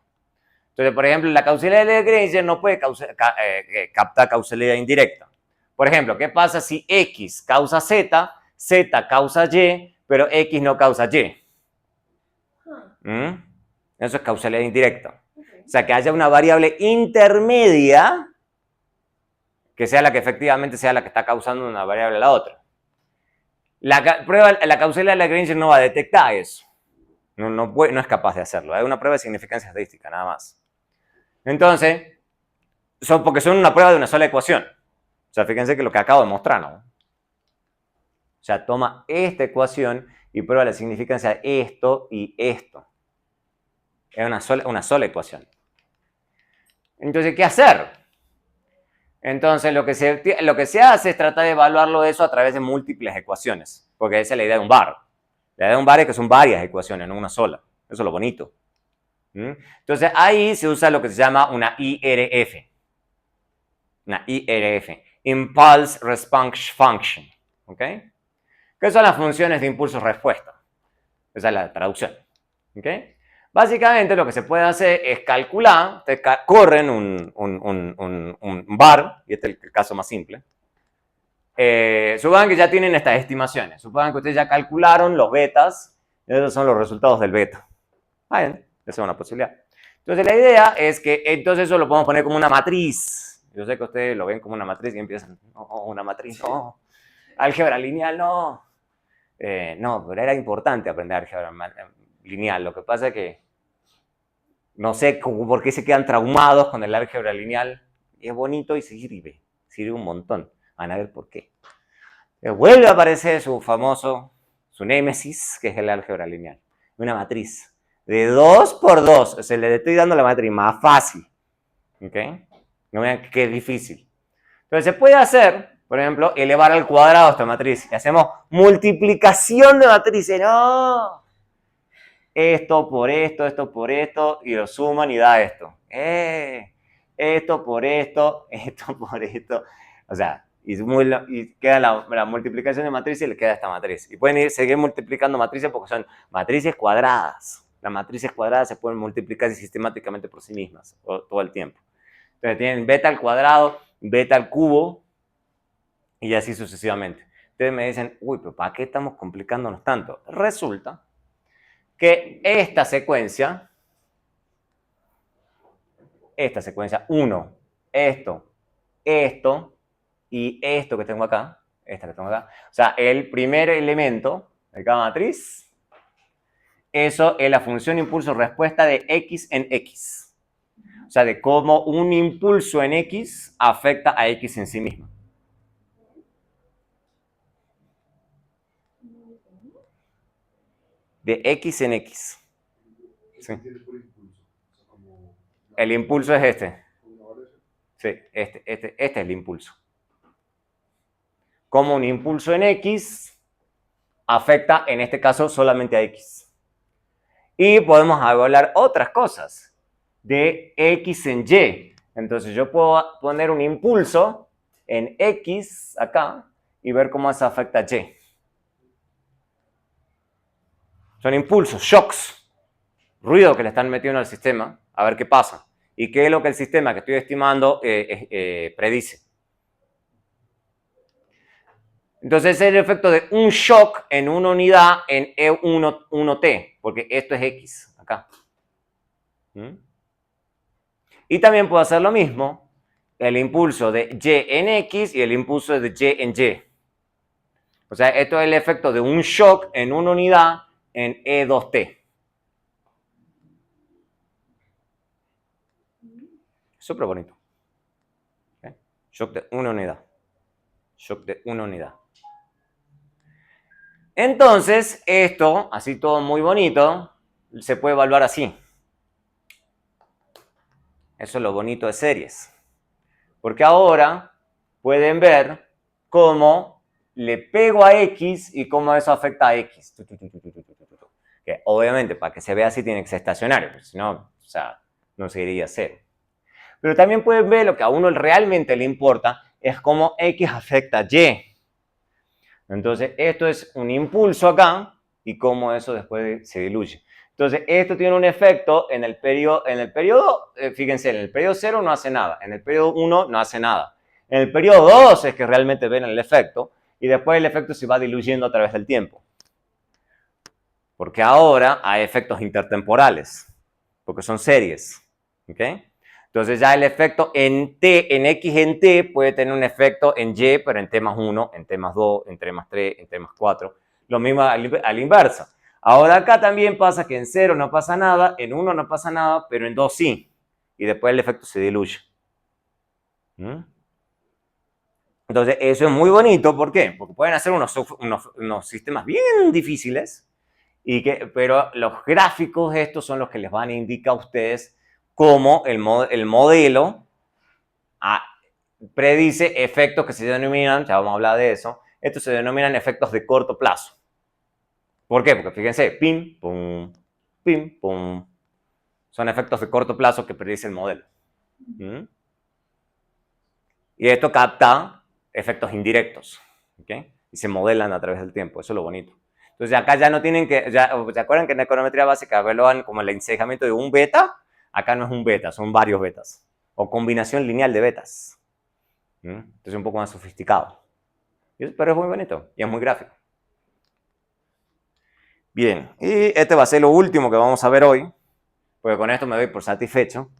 Entonces, por ejemplo, la causalidad de Granger no puede captar causalidad indirecta. Por ejemplo, ¿qué pasa si X causa Z, Z causa Y, pero X no causa Y? Eso es causalidad indirecta. O sea, que haya una variable intermedia que sea la que efectivamente sea la que está causando una variable a la otra. La causalidad de la Granger no va a detectar eso. No es capaz de hacerlo. Es una prueba de significancia estadística, nada más. Entonces, porque son una prueba de una sola ecuación. O sea, fíjense que lo que acabo de mostrar, ¿no? O sea, toma esta ecuación y prueba la significancia de esto y esto. Es una sola ecuación. Entonces, ¿qué hacer? Entonces, lo que se hace es tratar de evaluarlo eso a través de múltiples ecuaciones, porque esa es la idea de un bar. La idea de un bar es que son varias ecuaciones, no una sola. Eso es lo bonito. Entonces, ahí se usa lo que se llama una IRF. Una IRF, Impulse Response Function. ¿Ok? ¿Qué son las funciones de impulso-respuesta? Esa es la traducción. ¿Ok? Básicamente lo que se puede hacer es calcular, ustedes corren un bar, y este es el caso más simple. Supongan que ya tienen estas estimaciones, supongan que ustedes ya calcularon los betas, y esos son los resultados del beta. Bien, esa es una posibilidad. Entonces la idea es que entonces eso lo podemos poner como una matriz. Yo sé que ustedes lo ven como una matriz y empiezan, no, una matriz, no. Álgebra lineal, no. No, pero era importante aprender álgebra lineal. Lo que pasa es que no sé por qué se quedan traumados con el álgebra lineal. Es bonito y sirve un montón. Van a ver por qué. Vuelve a aparecer su némesis, que es el álgebra lineal. Una matriz de 2 por 2. O sea, le estoy dando la matriz más fácil. ¿Ok? No vean qué difícil. Entonces se puede hacer, por ejemplo, elevar al cuadrado esta matriz. Y hacemos multiplicación de matrices. ¡No! Esto por esto, y lo suman y da esto. Esto por esto por esto. O sea, y queda la multiplicación de matrices y le queda esta matriz. Y pueden seguir multiplicando matrices porque son matrices cuadradas. Las matrices cuadradas se pueden multiplicar sistemáticamente por sí mismas todo el tiempo. Entonces tienen beta al cuadrado, beta al cubo y así sucesivamente. Ustedes me dicen, uy, pero ¿para qué estamos complicándonos tanto? Resulta que esta secuencia, 1, esto y esto que tengo acá, o sea, el primer elemento de cada matriz, eso es la función impulso-respuesta de x en x. O sea, de cómo un impulso en x afecta a x en sí mismo. De x en x. Sí. El impulso es este. Sí, este es el impulso. Como un impulso en x afecta, en este caso, solamente a x. Y podemos hablar otras cosas de x en y. Entonces yo puedo poner un impulso en x acá y ver cómo eso afecta a y. Son impulsos, shocks, ruido que le están metiendo al sistema, a ver qué pasa. Y qué es lo que el sistema que estoy estimando predice. Entonces es el efecto de un shock en una unidad en E1T, porque esto es X, acá. Y también puedo hacer lo mismo, el impulso de Y en X y el impulso de Y en Y. O sea, esto es el efecto de un shock en una unidad en E2T. Súper bonito. ¿Okay? Shock de una unidad. Shock de una unidad. Entonces, esto, así todo muy bonito, se puede evaluar así. Eso es lo bonito de series. Porque ahora pueden ver cómo le pego a X y cómo eso afecta a X. Que obviamente, para que se vea así, tiene que ser estacionario, porque si no, o sea, no seguiría cero. Pero también pueden ver lo que a uno realmente le importa, es cómo X afecta a Y. Entonces, esto es un impulso acá y cómo eso después se diluye. Entonces, esto tiene un efecto en el periodo, fíjense, en el periodo 0 no hace nada, en el periodo 1 no hace nada. En el periodo 2 es que realmente ven el efecto y después el efecto se va diluyendo a través del tiempo. Porque ahora hay efectos intertemporales, porque son series. ¿Ok? Entonces ya el efecto en T, en X en T, puede tener un efecto en Y, pero en T más 1, en T más 2, en T más 3, en T más 4. Lo mismo a la inversa. Ahora acá también pasa que en 0 no pasa nada, en 1 no pasa nada, pero en 2 sí. Y después el efecto se diluye. Entonces eso es muy bonito, ¿por qué? Porque pueden hacer unos sistemas bien difíciles, pero los gráficos estos son los que les van a indicar a ustedes cómo el modelo predice efectos que se denominan, ya vamos a hablar de eso, estos se denominan efectos de corto plazo. ¿Por qué? Porque fíjense, pim, pum, pim, pum. Son efectos de corto plazo que predice el modelo. Y esto capta efectos indirectos, ¿okay? Y se modelan a través del tiempo, eso es lo bonito. Entonces acá ya no tienen que, ¿se acuerdan que en econometría básica evalúan como el encejamiento de un beta? Acá no es un beta, son varios betas. O combinación lineal de betas. Entonces es un poco más sofisticado. Pero es muy bonito y es muy gráfico. Bien, y este va a ser lo último que vamos a ver hoy, porque con esto me doy por satisfecho,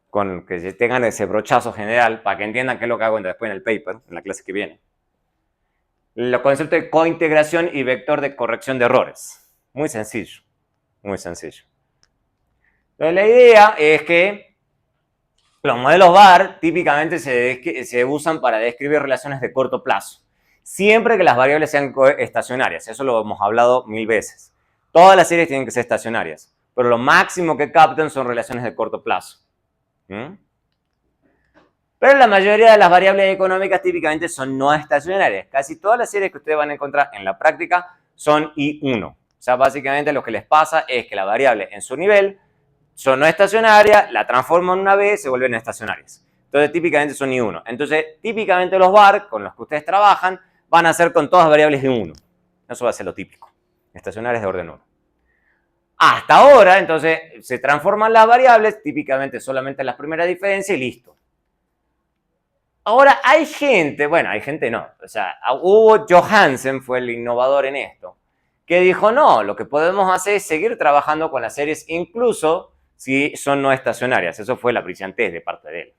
con que tengan ese brochazo general para que entiendan qué es lo que hago después en el paper, en la clase que viene. El concepto de cointegración y vector de corrección de errores. Muy sencillo, muy sencillo. Entonces, la idea es que los modelos VAR típicamente se usan para describir relaciones de corto plazo. Siempre que las variables sean estacionarias. Eso lo hemos hablado 1000 veces. Todas las series tienen que ser estacionarias. Pero lo máximo que captan son relaciones de corto plazo. Pero la mayoría de las variables económicas típicamente son no estacionarias. Casi todas las series que ustedes van a encontrar en la práctica son I1. O sea, básicamente lo que les pasa es que la variable en su nivel son no estacionarias, la transforman una vez, se vuelven estacionarias. Entonces, típicamente son I1. Entonces, típicamente los VAR con los que ustedes trabajan van a ser con todas variables de 1. Eso va a ser lo típico. Estacionarias de orden 1. Hasta ahora, entonces, se transforman las variables, típicamente solamente las primeras diferencias y listo. Ahora, hay gente, bueno, hay gente no, o sea, Hugo Johansen fue el innovador en esto, que dijo, no, lo que podemos hacer es seguir trabajando con las series incluso si son no estacionarias. Eso fue la brillantez de parte de él.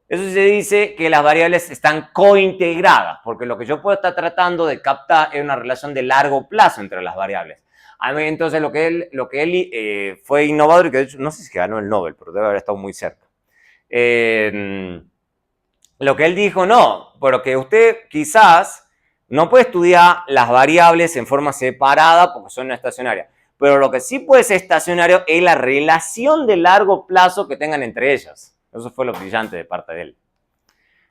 Eso se dice que las variables están cointegradas, porque lo que yo puedo estar tratando de captar es una relación de largo plazo entre las variables. Entonces, lo que él fue innovador y que de hecho, no sé si ganó el Nobel, pero debe haber estado muy cerca. Lo que él dijo, no, porque usted quizás no puede estudiar las variables en forma separada porque son no estacionarias, pero lo que sí puede ser estacionario es la relación de largo plazo que tengan entre ellas. Eso fue lo brillante de parte de él.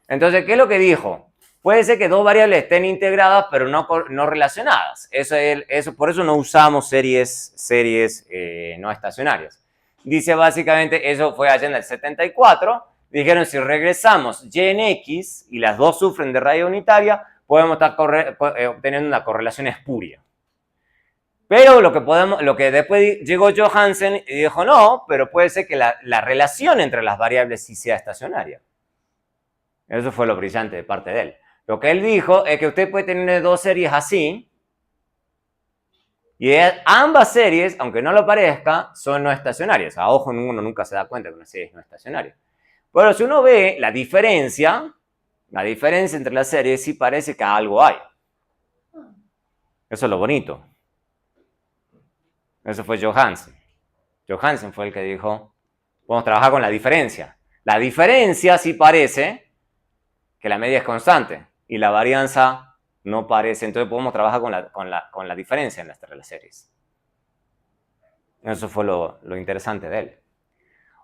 Entonces, ¿qué es lo que dijo? Puede ser que dos variables estén integradas, pero no relacionadas. Por eso no usamos series no estacionarias. Dice básicamente, eso fue allá en el 74, dijeron si regresamos y en X y las dos sufren de raíz unitaria, podemos estar obteniendo una correlación espuria. Pero lo que después llegó Johansen y dijo, no, pero puede ser que la relación entre las variables sí sea estacionaria. Eso fue lo brillante de parte de él. Lo que él dijo es que usted puede tener dos series así, y ambas series, aunque no lo parezca, son no estacionarias. A ojo, uno nunca se da cuenta que una serie es no estacionaria. Pero si uno ve la diferencia entre las series sí parece que algo hay. Eso es lo bonito. Eso fue Johansen. Johansen fue el que dijo, vamos a trabajar con la diferencia. La diferencia sí parece que la media es constante y la varianza no parece. Entonces podemos trabajar con la diferencia en las series. Eso fue lo interesante de él.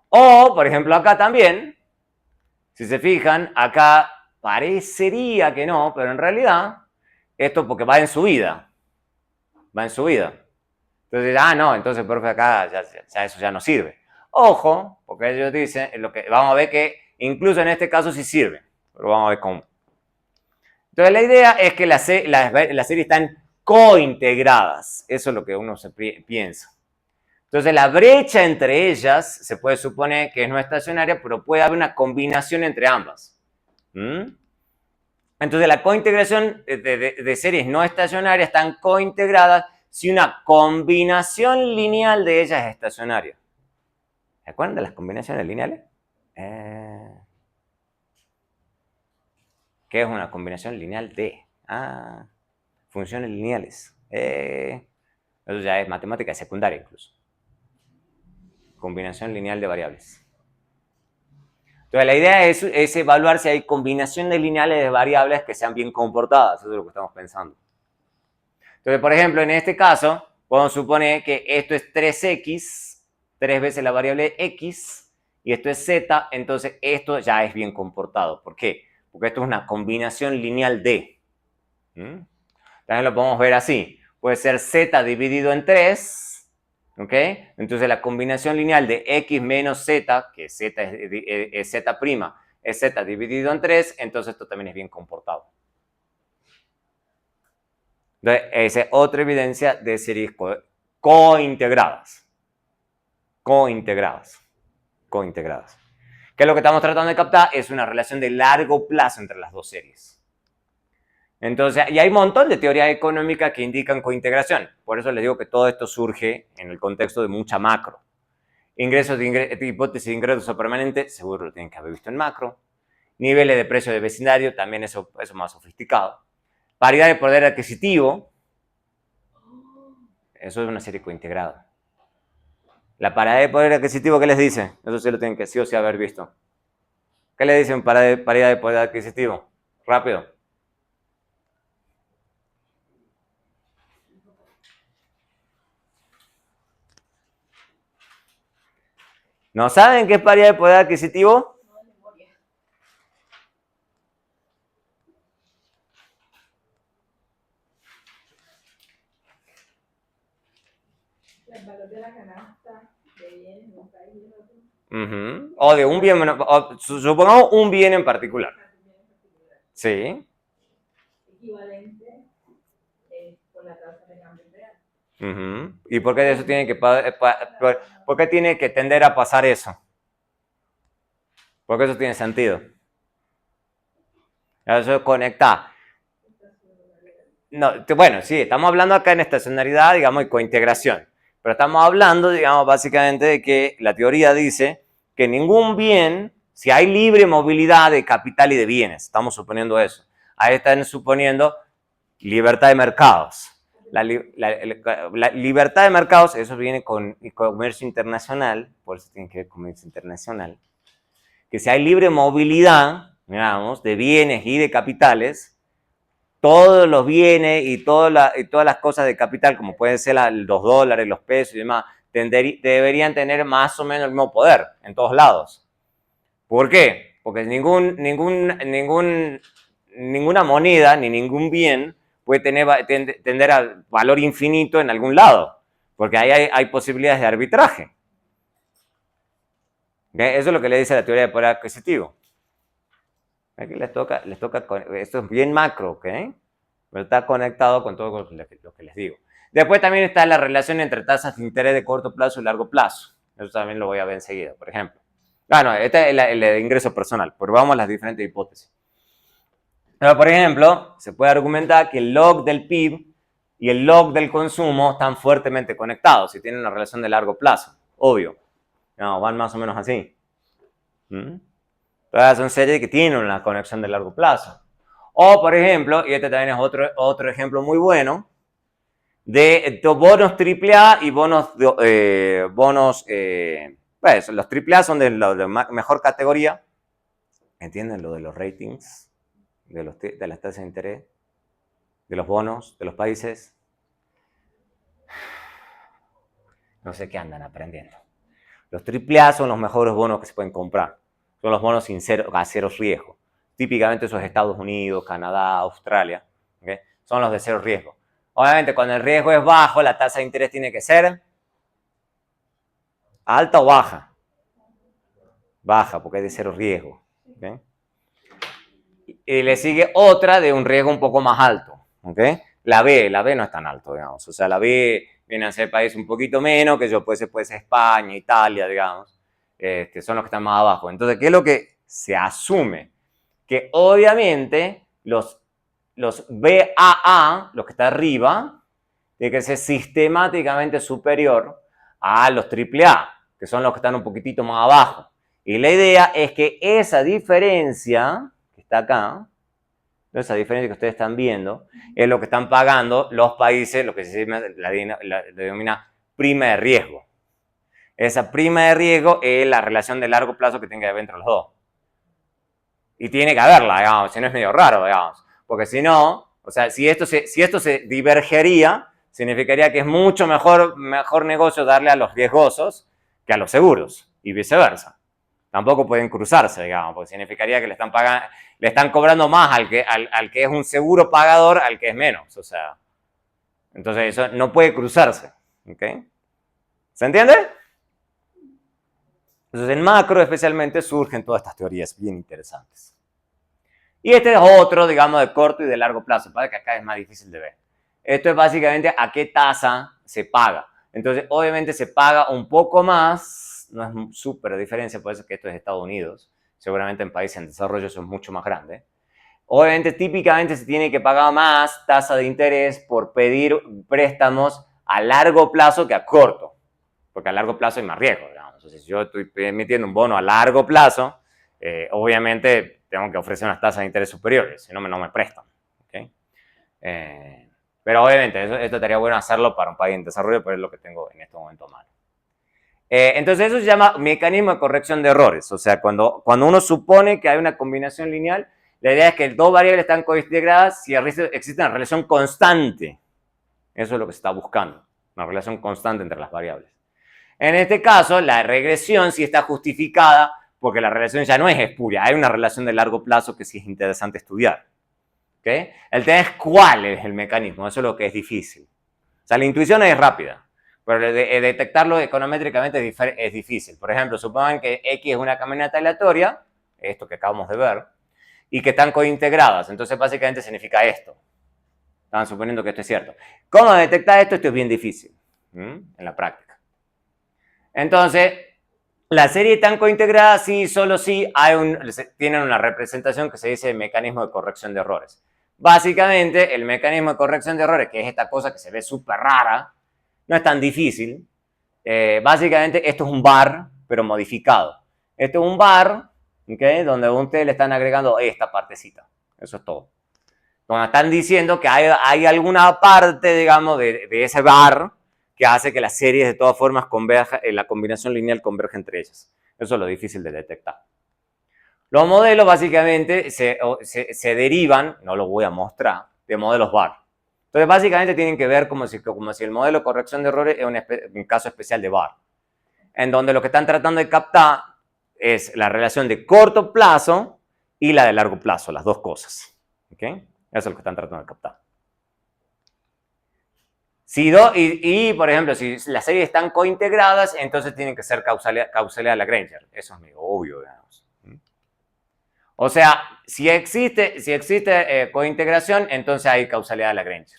O, por ejemplo, acá también, si se fijan, acá parecería que no, pero en realidad, esto porque va en subida. Va en subida. Entonces, no, entonces, profe, acá ya eso ya no sirve. Ojo, porque ellos dicen, vamos a ver que incluso en este caso sí sirve. Pero vamos a ver cómo. Entonces, la idea es que las series están cointegradas. Eso es lo que uno se piensa. Entonces, la brecha entre ellas se puede suponer que es no estacionaria, pero puede haber una combinación entre ambas. Entonces, la cointegración de series no estacionarias están cointegradas si una combinación lineal de ellas es estacionaria. ¿Se acuerdan de las combinaciones lineales? ¿Qué es una combinación lineal de? Funciones lineales. Eso ya es matemática secundaria incluso. Combinación lineal de variables. Entonces la idea es evaluar si hay combinaciones lineales de variables que sean bien comportadas. Eso es lo que estamos pensando. Entonces, por ejemplo, en este caso, podemos suponer que esto es 3x, 3 veces la variable x, y esto es z, entonces esto ya es bien comportado. ¿Por qué? Porque esto es una combinación lineal de. También lo podemos ver así. Puede ser z dividido en 3, ¿ok? Entonces la combinación lineal de x menos z, que z es z', es z dividido en 3, entonces esto también es bien comportado. Entonces, esa es otra evidencia de series cointegradas. Cointegradas. Que lo que estamos tratando de captar es una relación de largo plazo entre las dos series. Entonces, y hay un montón de teorías económicas que indican cointegración. Por eso les digo que todo esto surge en el contexto de mucha macro. Ingresos de hipótesis de ingresos permanentes, seguro lo tienen que haber visto en macro. Niveles de precio de vecindario, también eso más sofisticado. Paridad de poder adquisitivo, eso es una serie cointegrada. La paridad de poder adquisitivo, ¿qué les dice? Eso sí lo tienen que sí o sí haber visto. ¿Qué le dicen paridad de poder adquisitivo? Rápido. ¿No saben qué es paridad de poder adquisitivo? El valor de la canasta de bienes de un país y de otro. O de un bien, supongamos un bien en particular. Sí. Equivalente con la tasa de cambio real. ¿Y por qué eso tiene que por qué tiene que tender a pasar eso? Porque eso tiene sentido. Eso conecta. No, bueno, sí, estamos hablando acá en estacionalidad, digamos, y cointegración. Pero estamos hablando, digamos, básicamente de que la teoría dice que ningún bien, si hay libre movilidad de capital y de bienes, estamos suponiendo eso. Ahí están suponiendo libertad de mercados. La libertad de mercados, eso viene con comercio internacional, por eso tiene que ver con comercio internacional. Que si hay libre movilidad, digamos, de bienes y de capitales, todos los bienes y todas las cosas de capital, como pueden ser los dólares, los pesos y demás, deberían tener más o menos el mismo poder en todos lados. ¿Por qué? Porque ninguna moneda ni ningún bien puede tender al valor infinito en algún lado, porque ahí hay posibilidades de arbitraje. ¿Okay? Eso es lo que le dice la teoría de poder adquisitivo. Aquí les toca esto es bien macro, ¿ok? Pero está conectado con todo lo que les digo. Después también está la relación entre tasas de interés de corto plazo y largo plazo. Eso también lo voy a ver enseguida, por ejemplo. No, este es el de ingreso personal, pero vamos a las diferentes hipótesis. Pero, por ejemplo, se puede argumentar que el log del PIB y el log del consumo están fuertemente conectados y tienen una relación de largo plazo, obvio. No, van más o menos así. Todas son series que tienen una conexión de largo plazo. O, por ejemplo, y este también es otro ejemplo muy bueno, de bonos AAA y bonos pues los AAA son de mejor categoría. ¿Entienden lo de los ratings? De las tasas de interés, de los bonos, de los países. No sé qué andan aprendiendo. Los AAA son los mejores bonos que se pueden comprar. Son los bonos a cero riesgo. Típicamente esos Estados Unidos, Canadá, Australia. ¿Okay? Son los de cero riesgo. Obviamente, cuando el riesgo es bajo, la tasa de interés tiene que ser alta o baja. Baja, porque es de cero riesgo. ¿Okay? Y le sigue otra de un riesgo un poco más alto. ¿Okay? La B no es tan alto, digamos. O sea, la B viene a ser país un poquito menos, que puede ser España, Italia, digamos. Son los que están más abajo. Entonces, ¿qué es lo que se asume? Que obviamente los BAA, los que están arriba, tiene que ser sistemáticamente superior a los AAA, que son los que están un poquitito más abajo. Y la idea es que esa diferencia que está acá, esa diferencia que ustedes están viendo, es lo que están pagando los países, lo que se denomina prima de riesgo. Esa prima de riesgo es la relación de largo plazo que tenga que haber entre los dos. Y tiene que haberla, digamos, si no es medio raro, digamos. Porque si no, o sea, si esto se divergería, significaría que es mucho mejor negocio darle a los riesgosos que a los seguros, y viceversa. Tampoco pueden cruzarse, digamos, porque significaría que le están cobrando más al que es un seguro pagador al que es menos, o sea. Entonces eso no puede cruzarse, ¿ok? ¿Se entiende? Entonces en macro especialmente surgen todas estas teorías bien interesantes. Y este es otro, digamos, de corto y de largo plazo, para que acá es más difícil de ver. Esto es básicamente a qué tasa se paga. Entonces, obviamente se paga un poco más, no es súper diferencia, por eso que esto es Estados Unidos. Seguramente en países en desarrollo eso es mucho más grande. Obviamente, típicamente se tiene que pagar más tasa de interés por pedir préstamos a largo plazo que a corto, porque a largo plazo hay más riesgo, digamos. Entonces, si yo estoy emitiendo un bono a largo plazo, obviamente tengo que ofrecer unas tasas de interés superiores, si no, no me prestan. ¿Okay? Pero obviamente esto estaría bueno hacerlo para un país en desarrollo, pero es lo que tengo en este momento a mano. Entonces eso se llama mecanismo de corrección de errores. O sea, cuando uno supone que hay una combinación lineal, la idea es que dos variables están cointegradas si existe una relación constante. Eso es lo que se está buscando, una relación constante entre las variables. En este caso, la regresión sí está justificada porque la relación ya no es espuria, hay una relación de largo plazo que sí es interesante estudiar. ¿Okay? El tema es cuál es el mecanismo, eso es lo que es difícil. O sea, la intuición es rápida, pero detectarlo econométricamente es difícil. Por ejemplo, supongan que X es una caminata aleatoria, esto que acabamos de ver, y que están cointegradas. Entonces, básicamente significa esto. Están suponiendo que esto es cierto. ¿Cómo detectar esto? Esto es bien difícil en la práctica. Entonces, la serie tan cointegrada sí, solo sí tienen una representación que se dice mecanismo de corrección de errores. Básicamente, el mecanismo de corrección de errores, que es esta cosa que se ve súper rara, no es tan difícil. Básicamente, esto es un bar, pero modificado. Esto es un bar, ¿okay? Donde a ustedes le están agregando esta partecita. Eso es todo. Donde están diciendo que hay alguna parte, digamos, de ese bar que hace que las series de todas formas converjan, la combinación lineal converge entre ellas. Eso es lo difícil de detectar. Los modelos básicamente se derivan, no los voy a mostrar, de modelos bar. Entonces básicamente tienen que ver como si el modelo de corrección de errores es un caso especial de bar, en donde lo que están tratando de captar es la relación de corto plazo y la de largo plazo, las dos cosas. ¿Okay? Eso es lo que están tratando de captar. Por ejemplo, si las series están cointegradas, entonces tienen que ser causalidad de Lagrange. Eso es medio obvio, digamos. O sea, si existe cointegración, entonces hay causalidad de Lagrange.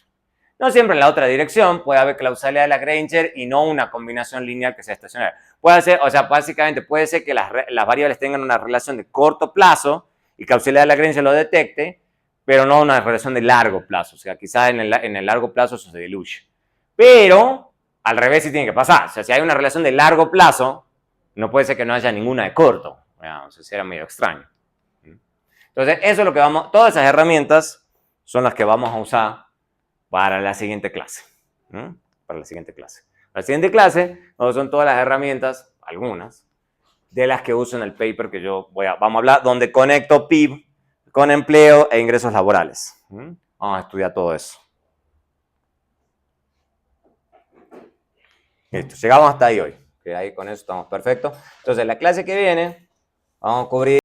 No siempre en la otra dirección puede haber causalidad de Lagrange y no una combinación lineal que sea estacionaria. Puede ser, o sea, básicamente puede ser que las variables tengan una relación de corto plazo y causalidad de Lagrange lo detecte, pero no una relación de largo plazo. O sea, quizás en el largo plazo eso se diluye. Pero al revés sí tiene que pasar. O sea, si hay una relación de largo plazo, no puede ser que no haya ninguna de corto. O sea, sería medio extraño. Entonces, eso es lo que todas esas herramientas son las que vamos a usar para la siguiente clase. Para la siguiente clase. Para la siguiente clase, son todas las herramientas, algunas, de las que uso en el paper que vamos a hablar, donde conecto PIB con empleo e ingresos laborales. Vamos a estudiar todo eso. Listo, llegamos hasta ahí hoy. Que ahí con eso estamos perfectos. Entonces, la clase que viene, vamos a cubrir